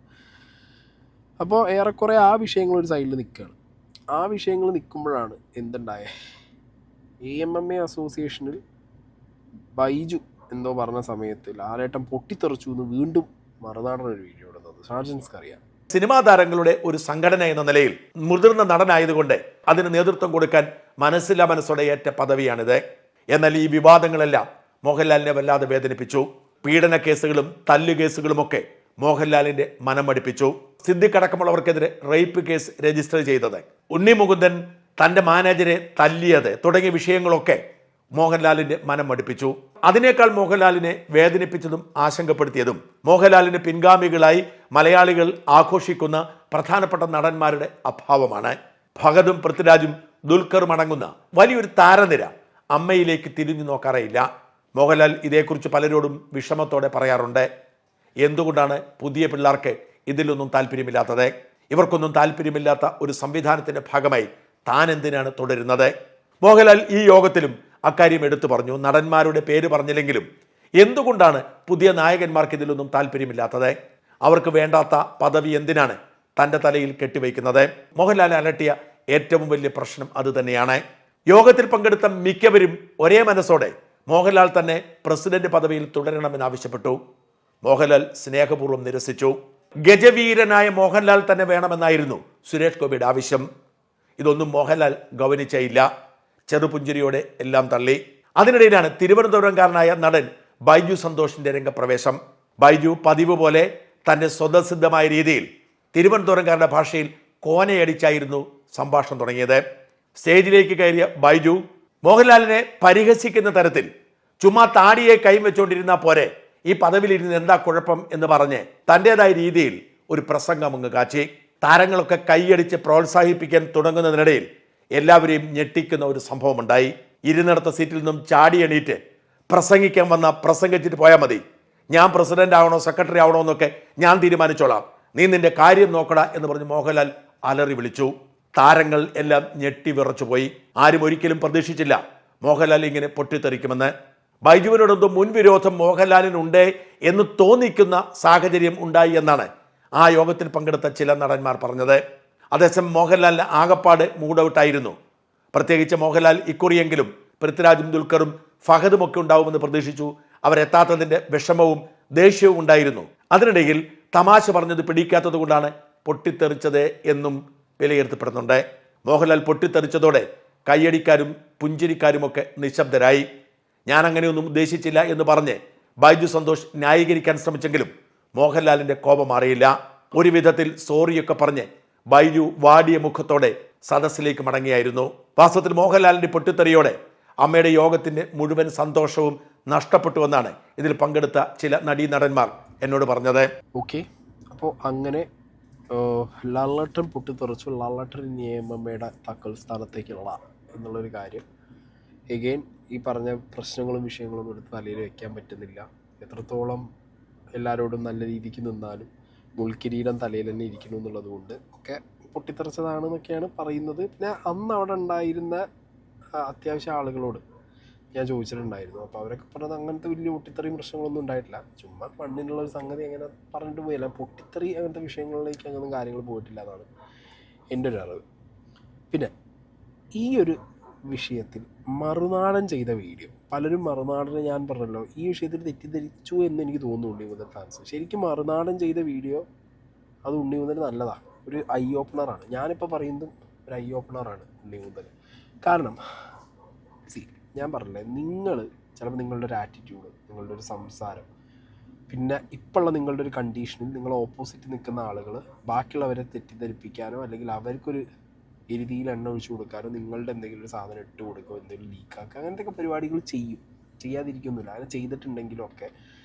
അപ്പോൾ ഏറെക്കുറെ ആ വിഷയങ്ങൾ ഒരു സൈഡിൽ നിൽക്കുകയാണ്. ആ വിഷയങ്ങൾ നിൽക്കുമ്പോഴാണ് എന്തുണ്ടായേ, AMMA അസോസിയേഷനിൽ ബൈജു എന്തോ പറഞ്ഞ സമയത്ത് ലാലേട്ടൻ പൊട്ടിത്തെറിച്ചു എന്ന് വീണ്ടും മറുനാടൻ ഒരു വീഡിയോ ഇടുന്നത് സാജൻസ്ക്ക് അറിയാം. സിനിമാ താരങ്ങളുടെ ഒരു സംഘടന എന്ന നിലയിൽ മുതിർന്ന നടനായതുകൊണ്ട് അതിന് നേതൃത്വം കൊടുക്കാൻ മനസ്സോടെ ഏറ്റ പദവിയാണിത്. എന്നാൽ ഈ വിവാദങ്ങളെല്ലാം മോഹൻലാലിനെ വല്ലാതെ വേദനിപ്പിച്ചു. പീഡന കേസുകളും തല്ലു കേസുകളുമൊക്കെ മോഹൻലാലിന്റെ മനം മടിപ്പിച്ചു. സിദ്ദിഖ് അടക്കമുള്ളവർക്കെതിരെ റേപ്പ് കേസ് രജിസ്റ്റർ ചെയ്തത്, ഉണ്ണി മുകുന്ദൻ തന്റെ മാനേജരെ തല്ലിയത് തുടങ്ങിയ വിഷയങ്ങളൊക്കെ മോഹൻലാലിന്റെ മനം മടുപ്പിച്ചു. അതിനേക്കാൾ മോഹൻലാലിനെ വേദനിപ്പിച്ചതും ആശങ്കപ്പെടുത്തിയതും മോഹൻലാലിന് പിൻഗാമികളായി മലയാളികൾ ആഘോഷിക്കുന്ന പ്രധാനപ്പെട്ട നടന്മാരുടെ അഭാവമാണ്. ഭഗതും പൃഥ്വിരാജും ദുൽഖറും അടങ്ങുന്ന വലിയൊരു താരനിര അമ്മയിലേക്ക് തിരിഞ്ഞു നോക്കാറേയില്ല. മോഹൻലാൽ ഇതേക്കുറിച്ച് പലരോടും വിഷമത്തോടെ പറയാറുണ്ട്. എന്തുകൊണ്ടാണ് പുതിയ പിള്ളേർക്ക് ഇതിലൊന്നും താല്പര്യമില്ലാത്തത്? ഇവർക്കൊന്നും താല്പര്യമില്ലാത്ത ഒരു സംവിധാനത്തിന്റെ ഭാഗമായി താൻ എന്തിനാണ് തുടരുന്നത്? മോഹൻലാൽ ഈ യോഗത്തിലും അക്കാര്യം എടുത്തു പറഞ്ഞു. നടന്മാരുടെ പേര് പറഞ്ഞില്ലെങ്കിലും എന്തുകൊണ്ടാണ് പുതിയ നായകന്മാർക്ക് ഇതിലൊന്നും താല്പര്യമില്ലാത്തത്? അവർക്ക് വേണ്ടാത്ത പദവി എന്തിനാണ് തൻ്റെ തലയിൽ കെട്ടിവയ്ക്കുന്നത്? മോഹൻലാൽ അലട്ടിയ ഏറ്റവും വലിയ പ്രശ്നം അത് തന്നെയാണ്. യോഗത്തിൽ പങ്കെടുത്ത മിക്കവരും ഒരേ മനസ്സോടെ മോഹൻലാൽ തന്നെ പ്രസിഡന്റ് പദവിയിൽ തുടരണമെന്ന് ആവശ്യപ്പെട്ടു. മോഹൻലാൽ സ്നേഹപൂർവ്വം നിരസിച്ചു. ഗജവീരനായ മോഹൻലാൽ തന്നെ വേണമെന്നായിരുന്നു സുരേഷ് ഗോപിയുടെ ആവശ്യം. ഇതൊന്നും മോഹൻലാൽ ഗൗനിച്ചയില്ല. ചെറുപുഞ്ചിരിയോടെ എല്ലാം തള്ളി. അതിനിടയിലാണ് തിരുവനന്തപുരംകാരനായ നടൻ ബൈജു സന്തോഷിന്റെ രംഗപ്രവേശം. ബൈജു പതിവ് പോലെ തന്റെ സ്വതസിദ്ധമായ രീതിയിൽ തിരുവനന്തപുരംകാരുടെ ഭാഷയിൽ കോനയടിച്ചായിരുന്നു സംഭാഷണം തുടങ്ങിയത്. സ്റ്റേജിലേക്ക് കയറിയ ബൈജു മോഹൻലാലിനെ പരിഹസിക്കുന്ന തരത്തിൽ ചുമ്മാ താടിയെ കൈവച്ചുകൊണ്ടിരുന്നാൽ പോരെ, ഈ പദവിയിലിരുന്ന് എന്താ കുഴപ്പം എന്ന് പറഞ്ഞ് തൻ്റെതായ രീതിയിൽ ഒരു പ്രസംഗം അങ്ങ് കാച്ചി. താരങ്ങളൊക്കെ കൈയടിച്ച് പ്രോത്സാഹിപ്പിക്കാൻ തുടങ്ങുന്നതിനിടയിൽ എല്ലാവരെയും ഞെട്ടിക്കുന്ന ഒരു സംഭവമുണ്ടായി. ഇരുന്നിടത്ത സീറ്റിൽ നിന്നും ചാടി എണീറ്റ് പ്രസംഗിക്കാൻ വന്ന പ്രസംഗിച്ചിട്ട് പോയാൽ മതി, ഞാൻ പ്രസിഡന്റ് ആവണോ സെക്രട്ടറി ആവണോ എന്നൊക്കെ ഞാൻ തീരുമാനിച്ചോളാം, നീ നിന്റെ കാര്യം നോക്കടാ എന്ന് പറഞ്ഞ് മോഹൻലാൽ അലറി വിളിച്ചു. താരങ്ങൾ എല്ലാം ഞെട്ടി വിറച്ചുപോയി. ആരും ഒരിക്കലും പ്രതീക്ഷിച്ചില്ല മോഹൻലാൽ ഇങ്ങനെ പൊട്ടിത്തെറിക്കുമെന്ന്. ബൈജുവിനോടൊന്ന് മുൻവിരോധം മോഹൻലാലിനുണ്ട് എന്ന് തോന്നിക്കുന്ന സാഹചര്യം ഉണ്ടായി എന്നാണ് ആ യോഗത്തിൽ പങ്കെടുത്ത ചില നടന്മാർ പറഞ്ഞത്. അതേസമയം മോഹൻലാലിന് ആകപ്പാട് മൂഡൌട്ടായിരുന്നു. പ്രത്യേകിച്ച് മോഹൻലാൽ ഇക്കുറിയെങ്കിലും പൃഥ്വിരാജും ദുൽഖറും ഫഹദും ഒക്കെ ഉണ്ടാവുമെന്ന് പ്രതീക്ഷിച്ചു. അവരെത്താത്തതിൻ്റെ വിഷമവും ദേഷ്യവും ഉണ്ടായിരുന്നു. അതിനിടയിൽ തമാശ പറഞ്ഞത് പിടിക്കാത്തത് കൊണ്ടാണ് പൊട്ടിത്തെറിച്ചത് എന്നും വിലയിരുത്തപ്പെടുന്നുണ്ട്. മോഹൻലാൽ പൊട്ടിത്തെറിച്ചതോടെ കയ്യടിക്കാരും പുഞ്ചിരിക്കാരുമൊക്കെ നിശബ്ദരായി. ഞാൻ അങ്ങനെയൊന്നും ഉദ്ദേശിച്ചില്ല എന്ന് പറഞ്ഞ് ബൈജു സന്തോഷ് ന്യായീകരിക്കാൻ ശ്രമിച്ചെങ്കിലും മോഹൻലാലിൻ്റെ കോപം മാറിയില്ല. ഒരു വിധത്തിൽ സോറിയൊക്കെ പറഞ്ഞ് ബൈജു വാടിയ മുഖത്തോടെ സദസ്സിലേക്ക് മടങ്ങിയായിരുന്നു. വാസ്തവത്തിൽ മോഹൻലാലിൻ്റെ പൊട്ടിത്തെറിയോടെ അമ്മയുടെ യോഗത്തിൻ്റെ മുഴുവൻ സന്തോഷവും നഷ്ടപ്പെട്ടുവെന്നാണ് ഇതിൽ പങ്കെടുത്ത ചില നടീനടന്മാർ എന്നോട് പറഞ്ഞത്. ഓക്കെ, അപ്പോൾ അങ്ങനെ ലാലേട്ടൻ പൊട്ടിത്തെറിച്ചു. ലാലേട്ടൻ നിയമമ്മയുടെ താക്കോൽ സ്ഥാനത്തേക്കുള്ള എന്നുള്ളൊരു കാര്യം എഗെയിൻ ഈ പറഞ്ഞ പ്രശ്നങ്ങളും വിഷയങ്ങളൊന്നും എടുത്ത് തലയിൽ വെക്കാൻ പറ്റുന്നില്ല. എത്രത്തോളം എല്ലാവരോടും നല്ല രീതിക്ക് നിന്നാലും മുൾക്കിരീടം തലയിൽ തന്നെ ഇരിക്കുന്നു എന്നുള്ളത് കൊണ്ട് ഒക്കെ പൊട്ടിത്തെറിച്ചതാണെന്നൊക്കെയാണ് പറയുന്നത്. പിന്നെ അന്ന് അവിടെ ഉണ്ടായിരുന്ന അത്യാവശ്യം ആളുകളോട് ഞാൻ ചോദിച്ചിട്ടുണ്ടായിരുന്നു. അപ്പോൾ അവരൊക്കെ പറഞ്ഞത് അങ്ങനത്തെ വലിയ പൊട്ടിത്തെറിയും പ്രശ്നങ്ങളൊന്നും ഉണ്ടായിട്ടില്ല, ചുമ്മാ മണ്ണിനുള്ള ഒരു സംഗതി അങ്ങനെ പറഞ്ഞിട്ട് പോയില്ല. പൊട്ടിത്തെറി അങ്ങനത്തെ വിഷയങ്ങളിലേക്ക് അങ്ങനെ കാര്യങ്ങൾ പോയിട്ടില്ല എന്നാണ് എൻ്റെ ഒരു അറിവ്. പിന്നെ ഈ ഒരു വിഷയത്തിൽ മറുനാടൻ ചെയ്ത വീഡിയോ പലരും മറുനാടനെ ഞാൻ പറഞ്ഞല്ലോ ഈ വിഷയത്തിൽ തെറ്റിദ്ധരിച്ചു എന്ന് എനിക്ക് തോന്നുന്നു ഉണ്ണിമുതൽ ഫാൻസ്. ശരിക്കും മറുനാടൻ ചെയ്ത വീഡിയോ അത് ഉണ്ണിമുതൽ നല്ലതാണ്, ഒരു ഐ ഓപ്പണറാണ്. ഞാനിപ്പോൾ പറയുന്നതും ഒരു ഐ ഓപ്പണറാണ് ഉണ്ണിമുതൽ. കാരണം ഞാൻ പറഞ്ഞില്ലേ, നിങ്ങൾ ചിലപ്പോൾ നിങ്ങളുടെ ഒരു ആറ്റിറ്റ്യൂഡ്, നിങ്ങളുടെ ഒരു സംസാരം, പിന്നെ ഇപ്പോഴുള്ള നിങ്ങളുടെ ഒരു കണ്ടീഷനിൽ നിങ്ങൾ ഓപ്പോസിറ്റ് നിൽക്കുന്ന ആളുകൾ ബാക്കിയുള്ളവരെ തെറ്റിദ്ധരിപ്പിക്കാനോ അല്ലെങ്കിൽ അവർക്കൊരു എരുതിയിൽ എണ്ണ ഒഴിച്ചു കൊടുക്കാനോ നിങ്ങളുടെ എന്തെങ്കിലും ഒരു സാധനം ഇട്ട് കൊടുക്കുകയോ എന്തെങ്കിലും ലീക്കാക്കുക അങ്ങനത്തെയൊക്കെ പരിപാടികൾ ചെയ്യാതിരിക്കുന്നില്ല. അങ്ങനെ ചെയ്തിട്ടുണ്ടെങ്കിലൊക്കെ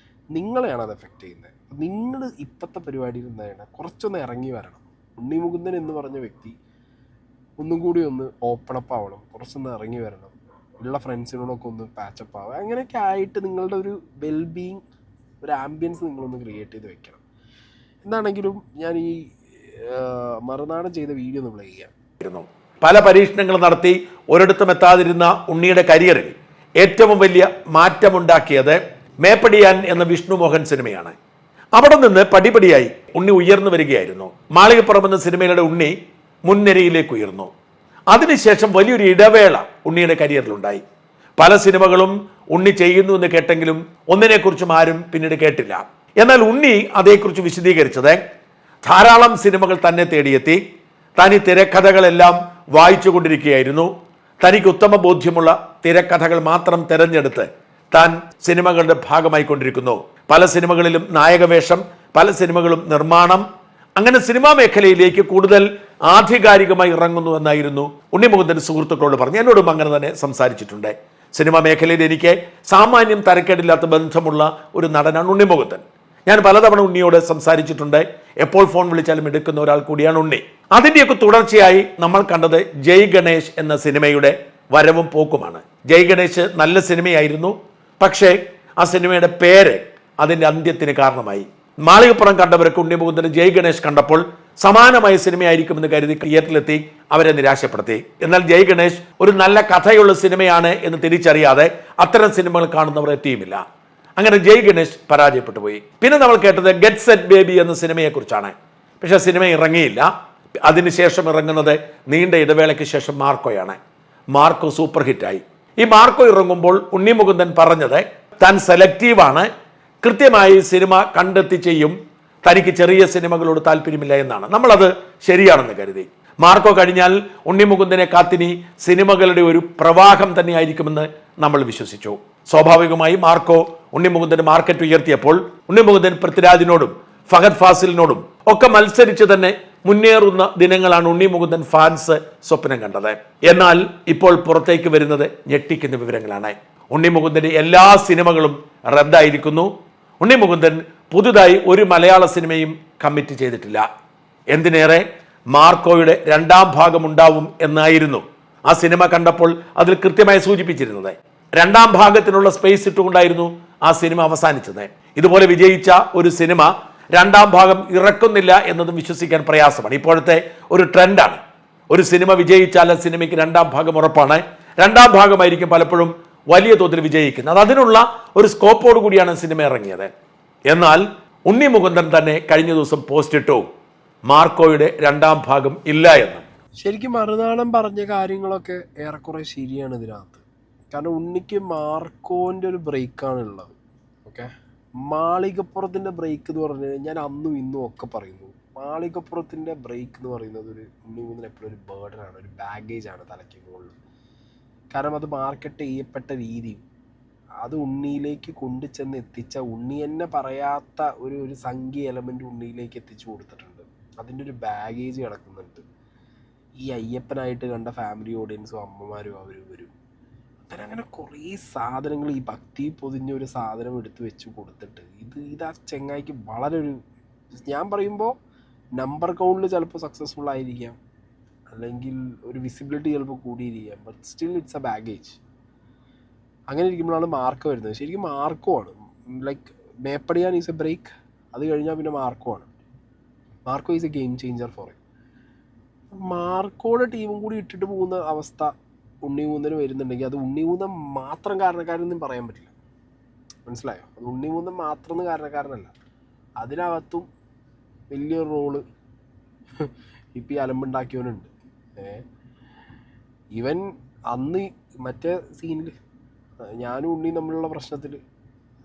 നിങ്ങളെയാണ് അത് എഫക്റ്റ് ചെയ്യുന്നത്. നിങ്ങൾ ഇപ്പോഴത്തെ പരിപാടിയിൽ എന്താണ് കുറച്ചൊന്ന് ഇറങ്ങി വരണം. ഉണ്ണി മുകുന്ദൻ എന്ന് പറഞ്ഞ വ്യക്തി ഒന്നും കൂടി ഒന്ന് ഓപ്പണപ്പ് ആവണം, കുറച്ചൊന്ന് ഇറങ്ങി വരണം, ഉള്ള ഫ്രണ്ട്സിനോടൊക്കെ ഒന്ന് പാച്ചപ്പ് ആവുക. അങ്ങനെയൊക്കെ ആയിട്ട് നിങ്ങളുടെ ഒരു വെൽബീയിങ്, ഒരു ആംബിയൻസ് നിങ്ങളൊന്ന് ക്രിയേറ്റ് ചെയ്ത് വെക്കണം. എന്താണെങ്കിലും ഞാൻ ഈ മറുനാടൻ ചെയ്ത വീഡിയോ ഒന്ന് പ്ലേ ചെയ്യാം. പല പരീക്ഷണങ്ങൾ നടത്തി ഒരിടത്തും എത്താതിരുന്ന ഉണ്ണിയുടെ കരിയറിൽ ഏറ്റവും വലിയ മാറ്റമുണ്ടാക്കിയത് മേപ്പടിയാൻ എന്ന വിഷ്ണു മോഹൻ സിനിമയാണ്. അവിടെ നിന്ന് പടിപടിയായി ഉണ്ണി ഉയർന്നു വരികയായിരുന്നു. മാളികപ്പുറം എന്ന സിനിമയിലൂടെ ഉണ്ണി മുൻനിരയിലേക്ക് ഉയർന്നു. അതിനുശേഷം വലിയൊരു ഇടവേള ഉണ്ണിയുടെ കരിയറിലുണ്ടായി. പല സിനിമകളും ഉണ്ണി ചെയ്യുന്നു എന്ന് കേട്ടെങ്കിലും ഒന്നിനെക്കുറിച്ചും ആരും പിന്നീട് കേട്ടില്ല. എന്നാൽ ഉണ്ണി അതേക്കുറിച്ച് വിശദീകരിച്ചത് ധാരാളം സിനിമകൾ തന്നെ തേടിയെത്തി. താൻ ഈ തിരക്കഥകളെല്ലാം വായിച്ചു കൊണ്ടിരിക്കുകയായിരുന്നു. തനിക്ക് ഉത്തമ ബോധ്യമുള്ള തിരക്കഥകൾ മാത്രം തിരഞ്ഞെടുത്ത് താൻ സിനിമകളുടെ ഭാഗമായിക്കൊണ്ടിരിക്കുന്നു. പല സിനിമകളിലും നായകവേഷം, പല സിനിമകളും നിർമ്മാണം, അങ്ങനെ സിനിമാ മേഖലയിലേക്ക് കൂടുതൽ ആധികാരികമായി ഇറങ്ങുന്നു എന്നായിരുന്നു ഉണ്ണി മുകുന്ദൻ സുഹൃത്തുക്കളോട് പറഞ്ഞു. എന്നോടും അങ്ങനെ തന്നെ സംസാരിച്ചിട്ടുണ്ട്. സിനിമാ മേഖലയിൽ എനിക്ക് സാമാന്യം തരക്കേടില്ലാത്ത ബന്ധമുള്ള ഒരു നടനാണ് ഉണ്ണി മുകുന്ദൻ. ഞാൻ പലതവണ ഉണ്ണിയോട് സംസാരിച്ചിട്ടുണ്ട്. എപ്പോൾ ഫോൺ വിളിച്ചാലും എടുക്കുന്ന ഒരാൾ കൂടിയാണ് ഉണ്ണി. അതിൻ്റെയൊക്കെ തുടർച്ചയായി നമ്മൾ കണ്ടത് ജയ് ഗണേഷ് എന്ന സിനിമയുടെ വരവും പോക്കുമാണ്. ജയ് ഗണേഷ് നല്ല സിനിമയായിരുന്നു, പക്ഷേ ആ സിനിമയുടെ പേര് അതിൻ്റെ അന്ത്യത്തിന് കാരണമായി. മാളികപ്പുറം കണ്ടവരൊക്കെ ഉണ്ണി മുകുന്ദൻ ജയ് ഗണേഷ് കണ്ടപ്പോൾ സമാനമായ സിനിമയായിരിക്കുമെന്ന് കരുതി തിയേറ്ററിലെത്തി അവരെ നിരാശപ്പെടുത്തി. എന്നാൽ ജയ് ഗണേഷ് ഒരു നല്ല കഥയുള്ള സിനിമയാണ് എന്ന് തിരിച്ചറിയാതെ അത്തരം സിനിമകൾ കാണുന്നവർ എത്തിയുമില്ല. അങ്ങനെ ജയ് ഗണേഷ് പരാജയപ്പെട്ടു പോയി. പിന്നെ നമ്മൾ കേട്ടത് ഗെറ്റ് സെറ്റ് ബേബി എന്ന സിനിമയെക്കുറിച്ചാണ്. പക്ഷെ സിനിമ ഇറങ്ങിയില്ല. അതിനുശേഷം ഇറങ്ങുന്നത് നീണ്ട ഇടവേളയ്ക്ക് ശേഷം മാർക്കോയാണ്. മാർക്കോ സൂപ്പർ ഹിറ്റായി. ഈ മാർക്കോ ഇറങ്ങുമ്പോൾ ഉണ്ണി മുകുന്ദൻ പറഞ്ഞത് താൻ സെലക്റ്റീവാണ്, കൃത്യമായി സിനിമ കണ്ടെത്തി ചെയ്യും, തനിക്ക് ചെറിയ സിനിമകളോട് താല്പര്യമില്ല എന്നാണ്. നമ്മളത് ശരിയാണെന്ന് കരുതി. മാർക്കോ കഴിഞ്ഞാൽ ഉണ്ണി മുകുന്ദനെ കാത്തിനി സിനിമകളുടെ ഒരു പ്രവാഹം തന്നെയായിരിക്കുമെന്ന് നമ്മൾ വിശ്വസിച്ചു. സ്വാഭാവികമായി മാർക്കോ ഉണ്ണി മുകുന്ദൻ മാർക്കറ്റ് ഉയർത്തിയപ്പോൾ ഉണ്ണി മുകുന്ദൻ പൃഥ്വിരാജിനോടും ഫഹദ് ഫാസിലിനോടും ഒക്കെ മത്സരിച്ച് തന്നെ മുന്നേറുന്ന ദിനങ്ങളാണ് ഉണ്ണി മുകുന്ദൻ ഫാൻസ് സ്വപ്നം കണ്ടത്. എന്നാൽ ഇപ്പോൾ പുറത്തേക്ക് വരുന്നത് ഞെട്ടിക്കുന്ന വിവരങ്ങളാണ്. ഉണ്ണി മുകുന്ദന്റെ എല്ലാ സിനിമകളും റദ്ദായിരിക്കുന്നു. ഉണ്ണി മുകുന്ദൻ പുതുതായി ഒരു മലയാള സിനിമയും കമ്മിറ്റ് ചെയ്തിട്ടില്ല. എന്തിനേറെ മാർക്കോയുടെ രണ്ടാം ഭാഗം ഉണ്ടാവും എന്നായിരുന്നു ആ സിനിമ കണ്ടപ്പോൾ അതിൽ കൃത്യമായി സൂചിപ്പിച്ചിരുന്നത്. രണ്ടാം ഭാഗത്തിനുള്ള സ്പേസ് ഇട്ടുകൊണ്ടായിരുന്നു ആ സിനിമ അവസാനിച്ചത്. ഇതുപോലെ വിജയിച്ച ഒരു സിനിമ രണ്ടാം ഭാഗം ഇറക്കുന്നില്ല എന്നതും വിശ്വസിക്കാൻ പ്രയാസമാണ്. ഇപ്പോഴത്തെ ഒരു ട്രെൻഡാണ്. ഒരു സിനിമ വിജയിച്ചാൽ ആ സിനിമയ്ക്ക് രണ്ടാം ഭാഗം ഉറപ്പാണ്. രണ്ടാം ഭാഗമായിരിക്കും പലപ്പോഴും വലിയ തോതിൽ വിജയിക്കുന്നത്. അതിനുള്ള ഒരു സ്കോപ്പോട് കൂടിയാണ് സിനിമ ഇറങ്ങിയത്. എന്നാൽ ഉണ്ണി മുകുന്ദൻ തന്നെ കഴിഞ്ഞ ദിവസം പോസ്റ്റ് ഇട്ടു, മാർക്കോയുടെ രണ്ടാം ഭാഗം ഇല്ല എന്ന്. ശരിക്കും മറുനാടൻ പറഞ്ഞ കാര്യങ്ങളൊക്കെ ഏറെക്കുറെ ശരിയാണ് ഇതിനകത്ത്. കാരണം ഉണ്ണിക്ക് മാർക്കോൻ്റെ ഒരു ബ്രേക്കാണ് ഉള്ളത്. ഓക്കെ, മാളികപ്പുറത്തിൻ്റെ ബ്രേക്ക് എന്ന് പറഞ്ഞു കഴിഞ്ഞാൽ ഞാൻ അന്നും ഇന്നും ഒക്കെ പറയുന്നു, മാളികപ്പുറത്തിൻ്റെ ബ്രേക്ക് എന്ന് പറയുന്നത് ഒരു ഉണ്ണി മുകുന്ദൻ എപ്പോഴും ഒരു ബേർഡനാണ്, ഒരു ബാഗേജാണ് തലയ്ക്ക് മുകളിൽ. കാരണം അത് മാർക്കറ്റ് ചെയ്യപ്പെട്ട രീതിയും അത് ഉണ്ണിയിലേക്ക് കൊണ്ടുചെന്ന് എത്തിച്ച ഉണ്ണി തന്നെ പറയാത്ത ഒരു സംഖ്യ എലമെൻ്റ് ഉണ്ണിയിലേക്ക് എത്തിച്ചു കൊടുത്തിട്ടുണ്ട്. അതിൻ്റെ ഒരു ബാഗേജ് കിടക്കുന്നുണ്ട്. ഈ അയ്യപ്പനായിട്ട് കണ്ട ഫാമിലി ഓഡിയൻസും അമ്മമാരും അവരും വരും അങ്ങനെ കുറേ സാധനങ്ങൾ ഈ ഭക്തി പൊതിഞ്ഞ ഒരു സാധനം എടുത്ത് വെച്ച് കൊടുത്തിട്ട് ഇത് ആ ചെങ്ങായിക്ക് വളരെ ഒരു, ഞാൻ പറയുമ്പോൾ നമ്പർ കൗണ്ടിൽ ചിലപ്പോൾ സക്സസ്ഫുൾ ആയിരിക്കാം, അല്ലെങ്കിൽ ഒരു വിസിബിലിറ്റി ചിലപ്പോൾ കൂടിയിരിക്കാം, but still it's a baggage. അങ്ങനെ ഇരിക്കുമ്പോഴാണ് മാർക്കോ വരുന്നത്. ശരിക്കും മാർക്കോ ആണ് like Meppadiyan is a break, അത് കഴിഞ്ഞാൽ പിന്നെ മാർക്കോ ആണ്. Marco is a game changer for it. മാർക്കോയുടെ ടീമും കൂടി ഇട്ടിട്ട് പോകുന്ന അവസ്ഥ ഉണ്ണി മുകുന്ദന് വരുന്നുണ്ടെങ്കിൽ അത് ഉണ്ണി മുകുന്ദൻ മാത്രം കാരണക്കാരനൊന്നും പറയാൻ പറ്റില്ല. മനസ്സിലായോ? അത് ഉണ്ണി മുകുന്ദൻ മാത്രം കാരണക്കാരനല്ല, അതിനകത്തും വലിയൊരു റോള് ഇപ്പം ഈ അലമ്പുണ്ടാക്കിയവനുണ്ട്. ഇവൻ അന്ന് മറ്റേ സീനിൽ ഞാനും ഉണ്ണി തമ്മിലുള്ള പ്രശ്നത്തിൽ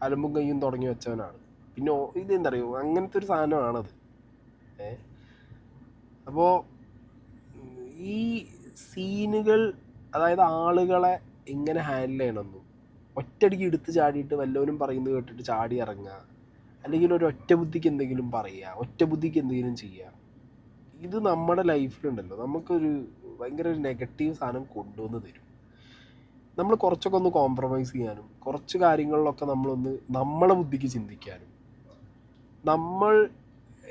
അലമ്പും കയ്യും തുടങ്ങി വെച്ചവനാണ്. പിന്നെ ഇതെന്താ അറിയോ, അങ്ങനത്തെ ഒരു സാധനമാണത്. അപ്പോൾ ഈ സീനുകൾ, അതായത് ആളുകളെ എങ്ങനെ ഹാൻഡിൽ ചെയ്യണമെന്നും, ഒറ്റയടിക്ക് എടുത്ത് ചാടിയിട്ട് വല്ലവരും പറയുന്നത് കേട്ടിട്ട് ചാടി ഇറങ്ങുക, അല്ലെങ്കിൽ ഒരു ഒറ്റ ബുദ്ധിക്ക് എന്തെങ്കിലും പറയുക, ഒറ്റ ബുദ്ധിക്ക് എന്തെങ്കിലും ചെയ്യുക, ഇത് നമ്മുടെ ലൈഫിലുണ്ടല്ലോ നമുക്കൊരു ഭയങ്കര ഒരു നെഗറ്റീവ് സാധനം കൊണ്ടുവന്ന് തരും. നമ്മൾ കുറച്ചൊക്കെ ഒന്ന് കോംപ്രമൈസ് ചെയ്യാനും കുറച്ച് കാര്യങ്ങളിലൊക്കെ നമ്മളൊന്ന് നമ്മളെ ബുദ്ധിക്ക് ചിന്തിക്കാനും, നമ്മൾ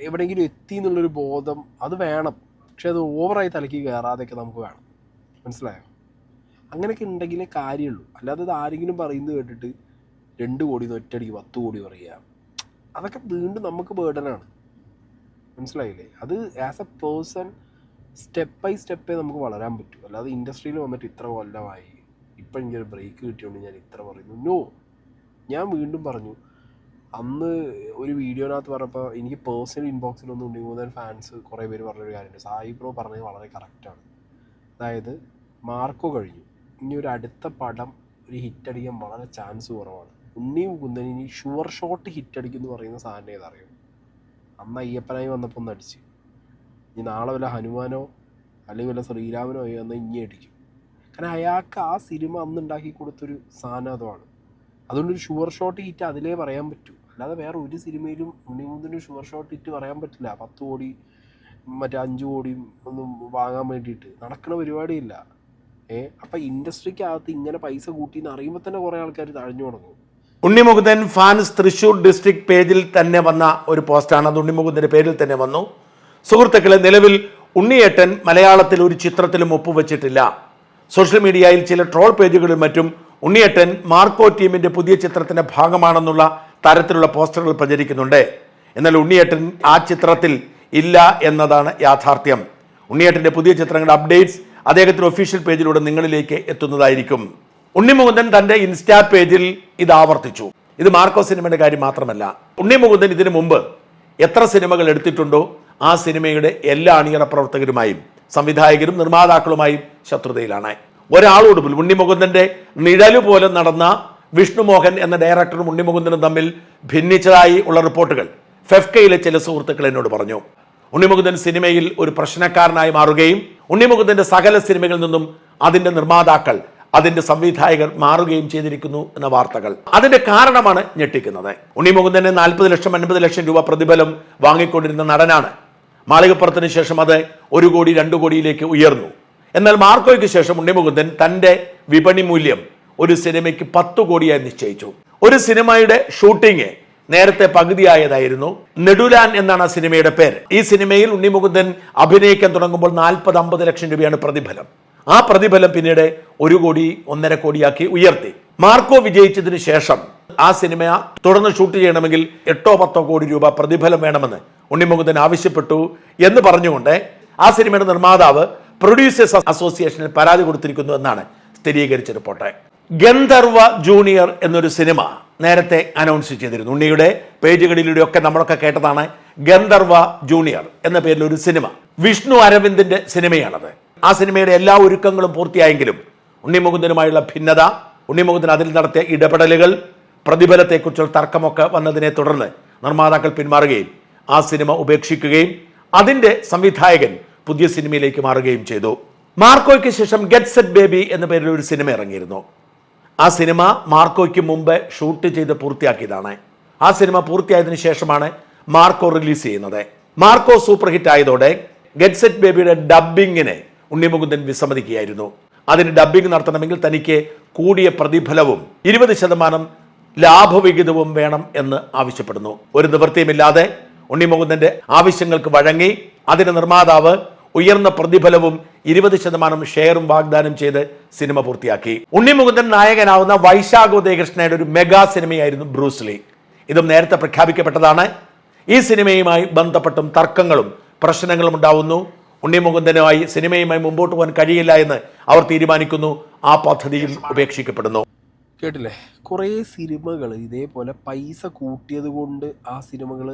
എവിടെയെങ്കിലും എത്തി എന്നുള്ളൊരു ബോധം അത് വേണം. പക്ഷെ അത് ഓവറായി തലയ്ക്ക് കയറാതെയൊക്കെ നമുക്ക് വേണം. മനസ്സിലായോ? അങ്ങനെയൊക്കെ ഉണ്ടെങ്കിലേ കാര്യമുള്ളൂ. അല്ലാതെ ഇത് ആരെങ്കിലും പറയുന്നത് കേട്ടിട്ട് 2 കോടി ഒറ്റയടിക്ക് 10 കോടി പറയുക, അതൊക്കെ വീണ്ടും നമുക്ക് ബേർഡനാണ്. മനസ്സിലായില്ലേ? അത് as a person step by സ്റ്റെപ്പേ നമുക്ക് വളരാൻ പറ്റൂ. അല്ലാതെ ഇൻഡസ്ട്രിയിൽ വന്നിട്ട് ഇത്ര കൊല്ലമായി ഇപ്പം എനിക്കൊരു ബ്രേക്ക് കിട്ടിയോണ്ട് ഞാൻ ഇത്ര പറയുന്നു. നോ, ഞാൻ വീണ്ടും പറഞ്ഞു, അന്ന് ഒരു വീഡിയോനകത്ത് പറഞ്ഞപ്പോൾ എനിക്ക് പേഴ്സണൽ ഇൻബോക്സിലൊന്നും ഉണ്ണി മുകുന്ദൻ ഫാൻസ് കുറേ പേര് പറഞ്ഞൊരു കാര്യമുണ്ട്. സായി ബ്രോ പറഞ്ഞത് വളരെ കറക്റ്റാണ്. അതായത് മാർക്കോ കഴിഞ്ഞു, ഇനി ഒരു അടുത്ത പടം ഒരു ഹിറ്റടിക്കാൻ വളരെ ചാൻസ് കുറവാണ്. ഉണ്ണി മുകുന്ദൻ ഇനി ഷുവർ ഷോട്ട് ഹിറ്റടിക്കും എന്ന് പറയുന്ന സാധനം ഏതറിയും? അന്ന് അയ്യപ്പനായി വന്നപ്പോൾ ഒന്ന് അടിച്ച്, ഇനി നാളെ വല്ല ഹനുമാനോ അല്ലെങ്കിൽ വല്ല ശ്രീരാമനോ ആയി വന്നാൽ ഇനി അടിക്കും. കാരണം അയാൾക്ക് ആ സിനിമ അന്ന് ഉണ്ടാക്കി കൊടുത്തൊരു സാധനം അതുമാണ്. അതുകൊണ്ടൊരു ഷുവർ ഷോട്ട് ഹിറ്റ് അതിലേ പറയാൻ പറ്റൂ. അല്ലാതെ വേറെ ഒരു സിനിമയിലും Unni Mukundan sure shot hit പറയാൻ പറ്റില്ല. 10 കോടി മറ്റേ 5 കോടിയും ഒന്നും വാങ്ങാൻ വേണ്ടിയിട്ട് നടക്കുന്ന പരിപാടിയില്ല. അപ്പം ഇൻഡസ്ട്രിക്കകത്ത് ഇങ്ങനെ പൈസ കൂട്ടിയെന്ന് അറിയുമ്പോൾ തന്നെ കുറേ ആൾക്കാർ തഴഞ്ഞു തുടങ്ങും. ഉണ്ണി മുകുന്ദൻ ഫാൻസ് തൃശ്ശൂർ ഡിസ്ട്രിക്ട് പേജിൽ തന്നെ വന്ന ഒരു പോസ്റ്റാണ്. അത് ഉണ്ണി മുകുന്ദൻ്റെ പേരിൽ തന്നെ വന്നു. സുഹൃത്തുക്കളെ, നിലവിൽ ഉണ്ണിയേട്ടൻ മലയാളത്തിൽ ഒരു ചിത്രത്തിലും ഒപ്പുവെച്ചിട്ടില്ല. സോഷ്യൽ മീഡിയയിൽ ചില ട്രോൾ പേജുകളിലും മറ്റും ഉണ്ണിയേട്ടൻ മാർക്കോ ടീമിന്റെ പുതിയ ചിത്രത്തിന്റെ ഭാഗമാണെന്നുള്ള തരത്തിലുള്ള പോസ്റ്ററുകൾ പ്രചരിക്കുന്നുണ്ട്. എന്നാൽ ഉണ്ണിയേട്ടൻ ആ ചിത്രത്തിൽ ഇല്ല എന്നതാണ് യാഥാർത്ഥ്യം. ഉണ്ണിയേട്ടന്റെ പുതിയ ചിത്രങ്ങളുടെ അപ്ഡേറ്റ്സ് അദ്ദേഹത്തിന്റെ ഒഫീഷ്യൽ പേജിലൂടെ നിങ്ങളിലേക്ക് എത്തുന്നതായിരിക്കും. ഉണ്ണി മുകുന്ദൻ തന്റെ ഇൻസ്റ്റാ പേജിൽ ഇത് ആവർത്തിച്ചു. ഇത് മാർക്കോ സിനിമയുടെ കാര്യം മാത്രമല്ല, ഉണ്ണി മുകുന്ദൻ ഇതിനു മുമ്പ് എത്ര സിനിമകൾ എടുത്തിട്ടുണ്ടോ ആ സിനിമയുടെ എല്ലാ അണിയറ പ്രവർത്തകരുമായും സംവിധായകരും നിർമ്മാതാക്കളുമായും ശത്രുതയിലാണ്. ഒരാളോട് പോലും ഉണ്ണി മുകുന്ദന്റെ നിഴല് പോലെ നടന്ന വിഷ്ണുമോഹൻ എന്ന ഡയറക്ടറും ഉണ്ണി മുകുന്ദനും തമ്മിൽ ഭിന്നിച്ചതായി ഉള്ള റിപ്പോർട്ടുകൾ ഫെഫ്കയിലെ ചില സുഹൃത്തുക്കൾ എന്നോട് പറഞ്ഞു. ഉണ്ണി മുകുന്ദൻ സിനിമയിൽ ഒരു പ്രശ്നക്കാരനായി മാറുകയും ഉണ്ണി മുകുന്ദന്റെ സകല സിനിമകളിൽ നിന്നും അതിന്റെ നിർമ്മാതാക്കൾ, അതിന്റെ സംവിധായകർ മാറുകയും ചെയ്തിരിക്കുന്നു എന്ന വാർത്തകൾ. അതിന്റെ കാരണമാണ് ഞെട്ടിക്കുന്നത്. ഉണ്ണി മുകുന്ദന് 40 ലക്ഷം 50 ലക്ഷം രൂപ പ്രതിഫലം വാങ്ങിക്കൊണ്ടിരുന്ന നടനാണ്. മാളികപ്പുറത്തിന് ശേഷം അത് 1 കോടി 2 കോടിയിലേക്ക് ഉയർന്നു. എന്നാൽ മാർക്കോയ്ക്ക് ശേഷം ഉണ്ണി മുകുന്ദൻ തന്റെ വിപണി മൂല്യം ഒരു സിനിമയ്ക്ക് 10 കോടിയായി നിശ്ചയിച്ചു. ഒരു സിനിമയുടെ ഷൂട്ടിംഗ് നേരത്തെ പകുതിയായതായിരുന്നു. നെടുലാൻ എന്നാണ് ആ സിനിമയുടെ പേര്. ഈ സിനിമയിൽ ഉണ്ണി മുകുന്ദൻ അഭിനയിക്കാൻ തുടങ്ങുമ്പോൾ 40-50 ലക്ഷം രൂപയാണ് പ്രതിഫലം. ആ പ്രതിഫലം പിന്നീട് 1 കോടി 1.5 കോടിയാക്കി ഉയർത്തി. മാർക്കോ വിജയിച്ചതിന് ശേഷം ആ സിനിമ തുടർന്ന് ഷൂട്ട് ചെയ്യണമെങ്കിൽ 8-10 കോടി രൂപ പ്രതിഫലം വേണമെന്ന് ഉണ്ണി മുകുന്ദൻ ആവശ്യപ്പെട്ടു എന്ന് പറഞ്ഞുകൊണ്ട് ആ സിനിമയുടെ നിർമ്മാതാവ് പ്രൊഡ്യൂസേഴ്സ് അസോസിയേഷനിൽ പരാതി കൊടുത്തിരിക്കുന്നു എന്നാണ് സ്ഥിരീകരിച്ച റിപ്പോർട്ട്. ഗന്ധർവ ജൂനിയർ എന്നൊരു സിനിമ നേരത്തെ അനൗൺസ് ചെയ്തിരുന്നു. ഉണ്ണിയുടെ പേജുകളിലൂടെയൊക്കെ നമ്മളൊക്കെ കേട്ടതാണ് ഗന്ധർവ ജൂനിയർ എന്ന പേരിൽ ഒരു സിനിമ. വിഷ്ണു അരവിന്ദിന്റെ സിനിമയാണത്. ആ സിനിമയുടെ എല്ലാ ഒരുക്കങ്ങളും പൂർത്തിയായെങ്കിലും ഉണ്ണി മുകുന്ദനുമായുള്ള ഭിന്നത, ഉണ്ണി മുകുന്ദൻ അതിൽ നടത്തിയ ഇടപെടലുകൾ, പ്രതിഫലത്തെക്കുറിച്ചുള്ള തർക്കമൊക്കെ വന്നതിനെ തുടർന്ന് നിർമ്മാതാക്കൾ പിന്മാറുകയും ആ സിനിമ ഉപേക്ഷിക്കുകയും അതിന്റെ സംവിധായകൻ പുതിയ സിനിമയിലേക്ക് മാറുകയും ചെയ്തു. മാർക്കോയ്ക്ക് ശേഷം ഗെറ്റ് സെറ്റ് ബേബി എന്ന പേരിൽ ഒരു സിനിമ ഇറങ്ങിയിരുന്നു. ആ സിനിമ മാർക്കോയ്ക്ക് മുമ്പ് ഷൂട്ട് ചെയ്ത് പൂർത്തിയാക്കിയതാണ്. ആ സിനിമ പൂർത്തിയായതിനു ശേഷമാണ് മാർക്കോ റിലീസ് ചെയ്യുന്നത്. മാർക്കോ സൂപ്പർ ഹിറ്റ് ആയതോടെ ഗെറ്റ് സെറ്റ് ബേബിയുടെ ഡബ്ബിങ്ങിന് ഉണ്ണി മുകുന്ദൻ വിസമ്മതിക്കുകയായിരുന്നു. അതിന് ഡബ്ബിംഗ് നടത്തണമെങ്കിൽ തനിക്ക് കൂടിയ പ്രതിഫലവും 20% ലാഭവിഹിതവും വേണം എന്ന് ആവശ്യപ്പെടുന്നു. ഒരു നിവൃത്തിയുമില്ലാതെ ഉണ്ണി മുകുന്ദന്റെ ആവശ്യങ്ങൾക്ക് വഴങ്ങി അതിന്റെ നിർമ്മാതാവ് ഉയർന്ന പ്രതിഫലവും 20% ഷെയറും വാഗ്ദാനം ചെയ്ത് സിനിമ പൂർത്തിയാക്കി. ഉണ്ണി മുകുന്ദൻ നായകനാവുന്ന വൈശാഖ് ഉദയകൃഷ്ണയുടെ ഒരു മെഗാ സിനിമയായിരുന്നു ബ്രൂസ്ലി. ഇതും നേരത്തെ പ്രഖ്യാപിക്കപ്പെട്ടതാണ്. ഈ സിനിമയുമായി ബന്ധപ്പെട്ടും തർക്കങ്ങളും പ്രശ്നങ്ങളും ഉണ്ടാവുന്നു. ഉണ്ണി മുകുന്ദനുമായി സിനിമയുമായി മുമ്പോട്ട് പോകാൻ കഴിയില്ല എന്ന് അവർ തീരുമാനിക്കുന്നു. ആ പദ്ധതിയിൽ ഉപേക്ഷിക്കപ്പെടുന്നു. കേട്ടില്ലേ, കുറേ സിനിമകൾ ഇതേപോലെ പൈസ കൂട്ടിയത് കൊണ്ട് ആ സിനിമകൾ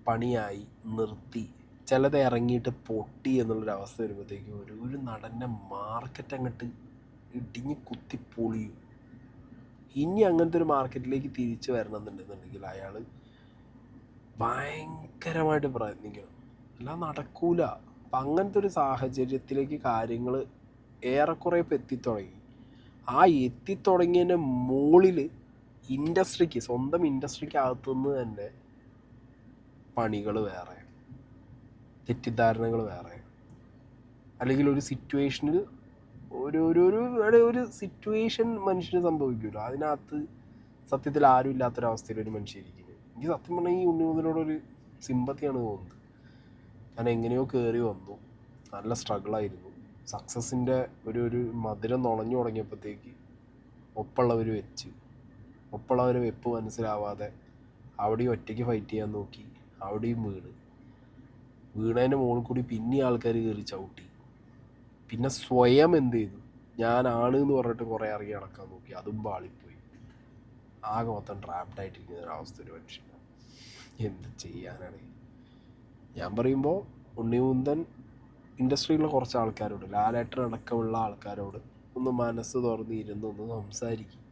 പണിയായി നിർത്തി, ചിലത് ഇറങ്ങിയിട്ട് പൊട്ടി എന്നുള്ളൊരവസ്ഥ വരുമ്പോഴത്തേക്കും ഒരു നടൻ്റെ മാർക്കറ്റ് അങ്ങോട്ട് ഇടിഞ്ഞ് കുത്തി പൊളിയും. ഇനി അങ്ങനത്തെ ഒരു മാർക്കറ്റിലേക്ക് തിരിച്ചു വരണമെന്നുണ്ടെന്നുണ്ടെങ്കിൽ അയാൾ ഭയങ്കരമായിട്ട് പ്രയത്നിക്കണം, അല്ലാതെ നടക്കൂല. അപ്പം അങ്ങനത്തെ ഒരു സാഹചര്യത്തിലേക്ക് കാര്യങ്ങൾ ഏറെക്കുറെ ഇപ്പം എത്തിത്തുടങ്ങി. ആ എത്തിത്തുടങ്ങിയതിൻ്റെ മുകളിൽ ഇൻഡസ്ട്രിക്ക്, സ്വന്തം ഇൻഡസ്ട്രിക്ക് അകത്തുനിന്ന് തന്നെ പണികൾ വേറെ, തെറ്റിദ്ധാരണകൾ വേറെ, അല്ലെങ്കിൽ ഒരു സിറ്റുവേഷനിൽ ഒരു സിറ്റുവേഷൻ മനുഷ്യന് സംഭവിക്കുമല്ലോ, അതിനകത്ത് സത്യത്തിൽ ആരും ഇല്ലാത്തൊരവസ്ഥയിൽ ഒരു മനുഷ്യരിക്കുന്നത്. എനിക്ക് സത്യം പറഞ്ഞാൽ ഈ ഉണ്ണി മുകുന്ദനോടൊരു സിമ്പത്തിയാണ് തോന്നുന്നത്. ഞാൻ എങ്ങനെയോ കയറി വന്നു, നല്ല സ്ട്രഗിളായിരുന്നു. സക്സസിൻ്റെ ഒരു മധുരം നുണഞ്ഞു തുടങ്ങിയപ്പോഴത്തേക്ക് ഒപ്പുള്ളവർ വെപ്പ് മനസ്സിലാവാതെ അവിടെയും ഒറ്റയ്ക്ക് ഫൈറ്റ് ചെയ്യാൻ നോക്കി, അവിടെയും വീണതിൻ്റെ മുകളിൽ കൂടി പിന്നെ ആൾക്കാർ കയറി ചവിട്ടി. പിന്നെ സ്വയം എന്ത് ചെയ്തു, ഞാനാണ് എന്ന് പറഞ്ഞിട്ട് കുറേ ഇറങ്ങി നടക്കാൻ നോക്കി, അതും പാളിപ്പോയി. ആകെ മൊത്തം ട്രാപ്ഡായിട്ടിരിക്കുന്ന ഒരവസ്ഥ ഒരു മനുഷ്യനാണ്. എന്ത് ചെയ്യാനാണ്? ഞാൻ പറയുമ്പോൾ ഉണ്ണി മുകുന്ദൻ ഇൻഡസ്ട്രിയിലുള്ള കുറച്ച് ആൾക്കാരോട്, ലാലേട്ടൻ അടക്കമുള്ള ആൾക്കാരോട് ഒന്ന് മനസ്സ് തുറന്ന് ഇരുന്നൊന്ന് സംസാരിക്കും.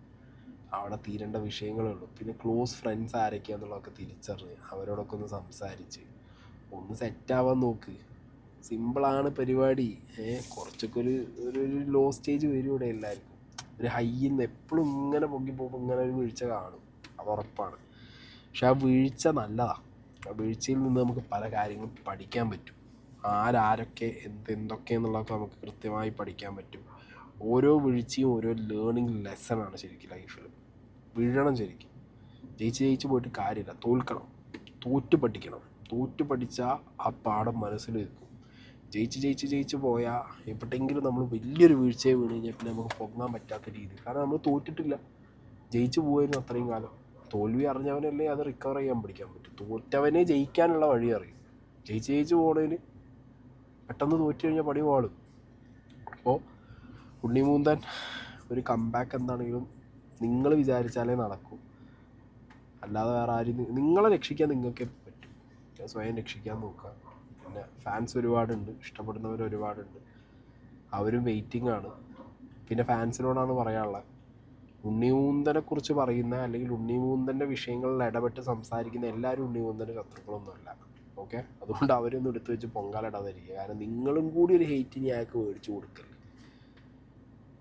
അവിടെ തീരേണ്ട വിഷയങ്ങളേ ഉള്ളൂ. പിന്നെ ക്ലോസ് ഫ്രണ്ട്സ് ആരൊക്കെയാണെന്നുള്ളതൊക്കെ തിരിച്ചറിഞ്ഞ് അവരോടൊക്കെ ഒന്ന് സംസാരിച്ച് ഒന്ന് സെറ്റാവാൻ നോക്ക്. സിമ്പിളാണ് പരിപാടി. കുറച്ചൊക്കെ ഒരു ലോ സ്റ്റേജ് വരും ഇവിടെ എല്ലാവർക്കും. ഒരു ഹൈയിൽ നിന്ന് എപ്പോഴും ഇങ്ങനെ പൊങ്ങി പോകുമ്പോൾ ഇങ്ങനെ ഒരു വീഴ്ച കാണും, അത് ഉറപ്പാണ്. പക്ഷെ ആ വീഴ്ച നല്ലതാണ്. ആ വീഴ്ചയിൽ നിന്ന് നമുക്ക് പല കാര്യങ്ങളും പഠിക്കാൻ പറ്റും. ആരൊക്കെ എന്തൊക്കെയെന്നുള്ളതൊക്കെ നമുക്ക് കൃത്യമായി പഠിക്കാൻ പറ്റും. ഓരോ വീഴ്ചയും ഓരോ ലേണിംഗ് ലെസണാണ് ശരിക്കും ലൈഫിൽ. വീഴണം ശരിക്കും. ജയിച്ച് പോയിട്ട് കാര്യമില്ല, തോൽക്കണം, തോറ്റു പഠിച്ചാൽ ആ പാഠം മനസ്സിൽ വെക്കും. ജയിച്ച് പോയാൽ എപ്പോഴെങ്കിലും നമ്മൾ വലിയൊരു വീഴ്ചയെ വീണ് കഴിഞ്ഞാൽ പിന്നെ നമുക്ക് പൊങ്ങാൻ പറ്റാത്ത രീതി. കാരണം നമ്മൾ തോറ്റിട്ടില്ല, ജയിച്ചു പോയിരുന്നു അത്രയും കാലം. തോൽവി അറിഞ്ഞവനല്ലേ അത് റിക്കവർ ചെയ്യാൻ പഠിക്കാൻ പറ്റും. തോറ്റവനെ ജയിക്കാനുള്ള വഴി അറിയും. ജയിച്ച് പോണതിന് പെട്ടെന്ന് തോറ്റു കഴിഞ്ഞാൽ പണി പാളും. അപ്പോൾ ഉണ്ണി മുകുന്ദൻ ഒരു കംബാക്ക് എന്താണെങ്കിലും നിങ്ങൾ വിചാരിച്ചാലേ നടക്കും. അല്ലാതെ വേറെ ആരും നിങ്ങളെ രക്ഷിക്കാൻ നിങ്ങൾക്ക് പറ്റും. സ്വയം രക്ഷിക്കാൻ നോക്കുക. പിന്നെ ഫാൻസ് ഒരുപാടുണ്ട്, ഇഷ്ടപ്പെടുന്നവർ ഒരുപാടുണ്ട്, അവരും വെയിറ്റിംഗ് ആണ്. പിന്നെ ഫാൻസിനോടാണ് പറയാനുള്ളത്, ഉണ്ണി മുകുന്ദനെക്കുറിച്ച് പറയുന്ന അല്ലെങ്കിൽ ഉണ്ണി മുകുന്ദൻ്റെ വിഷയങ്ങളിൽ ഇടപെട്ട് സംസാരിക്കുന്ന എല്ലാവരും ഉണ്ണി മുകുന്ദൻ്റെ ശത്രുക്കളൊന്നുമല്ല. ഓക്കെ, അതുകൊണ്ട് അവരൊന്നും എടുത്തു വെച്ച് പൊങ്കാലിടാതിരിക്കുക. കാരണം നിങ്ങളും കൂടി ഒരു ഹെയ്റ്റിന് അയാൾക്ക് മേടിച്ചു കൊടുക്കരുത്.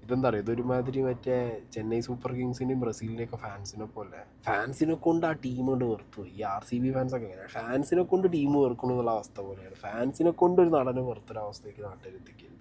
ഇതെന്താ പറയുക, ഇതൊരുമാതിരി മറ്റേ ചെന്നൈ സൂപ്പർ കിങ്സിൻ്റെയും ബ്രസീലിൻ്റെയൊക്കെ ഫാൻസിനെ പോലെ. ഫാൻസിനെ കൊണ്ട് ആ ടീം കൊണ്ട് വെറുത്തു. ഈ RCB ഫാൻസൊക്കെ എങ്ങനെയാണ്, ഫാൻസിനെ കൊണ്ട് ടീം വെറുക്കണമെന്നുള്ള അവസ്ഥ പോലെയാണ്. ഫാൻസിനെ കൊണ്ട് ഒരു നടനെ വെറുത്തൊരവസ്ഥയ്ക്ക് നാട്ടിലെത്തിക്കില്ല.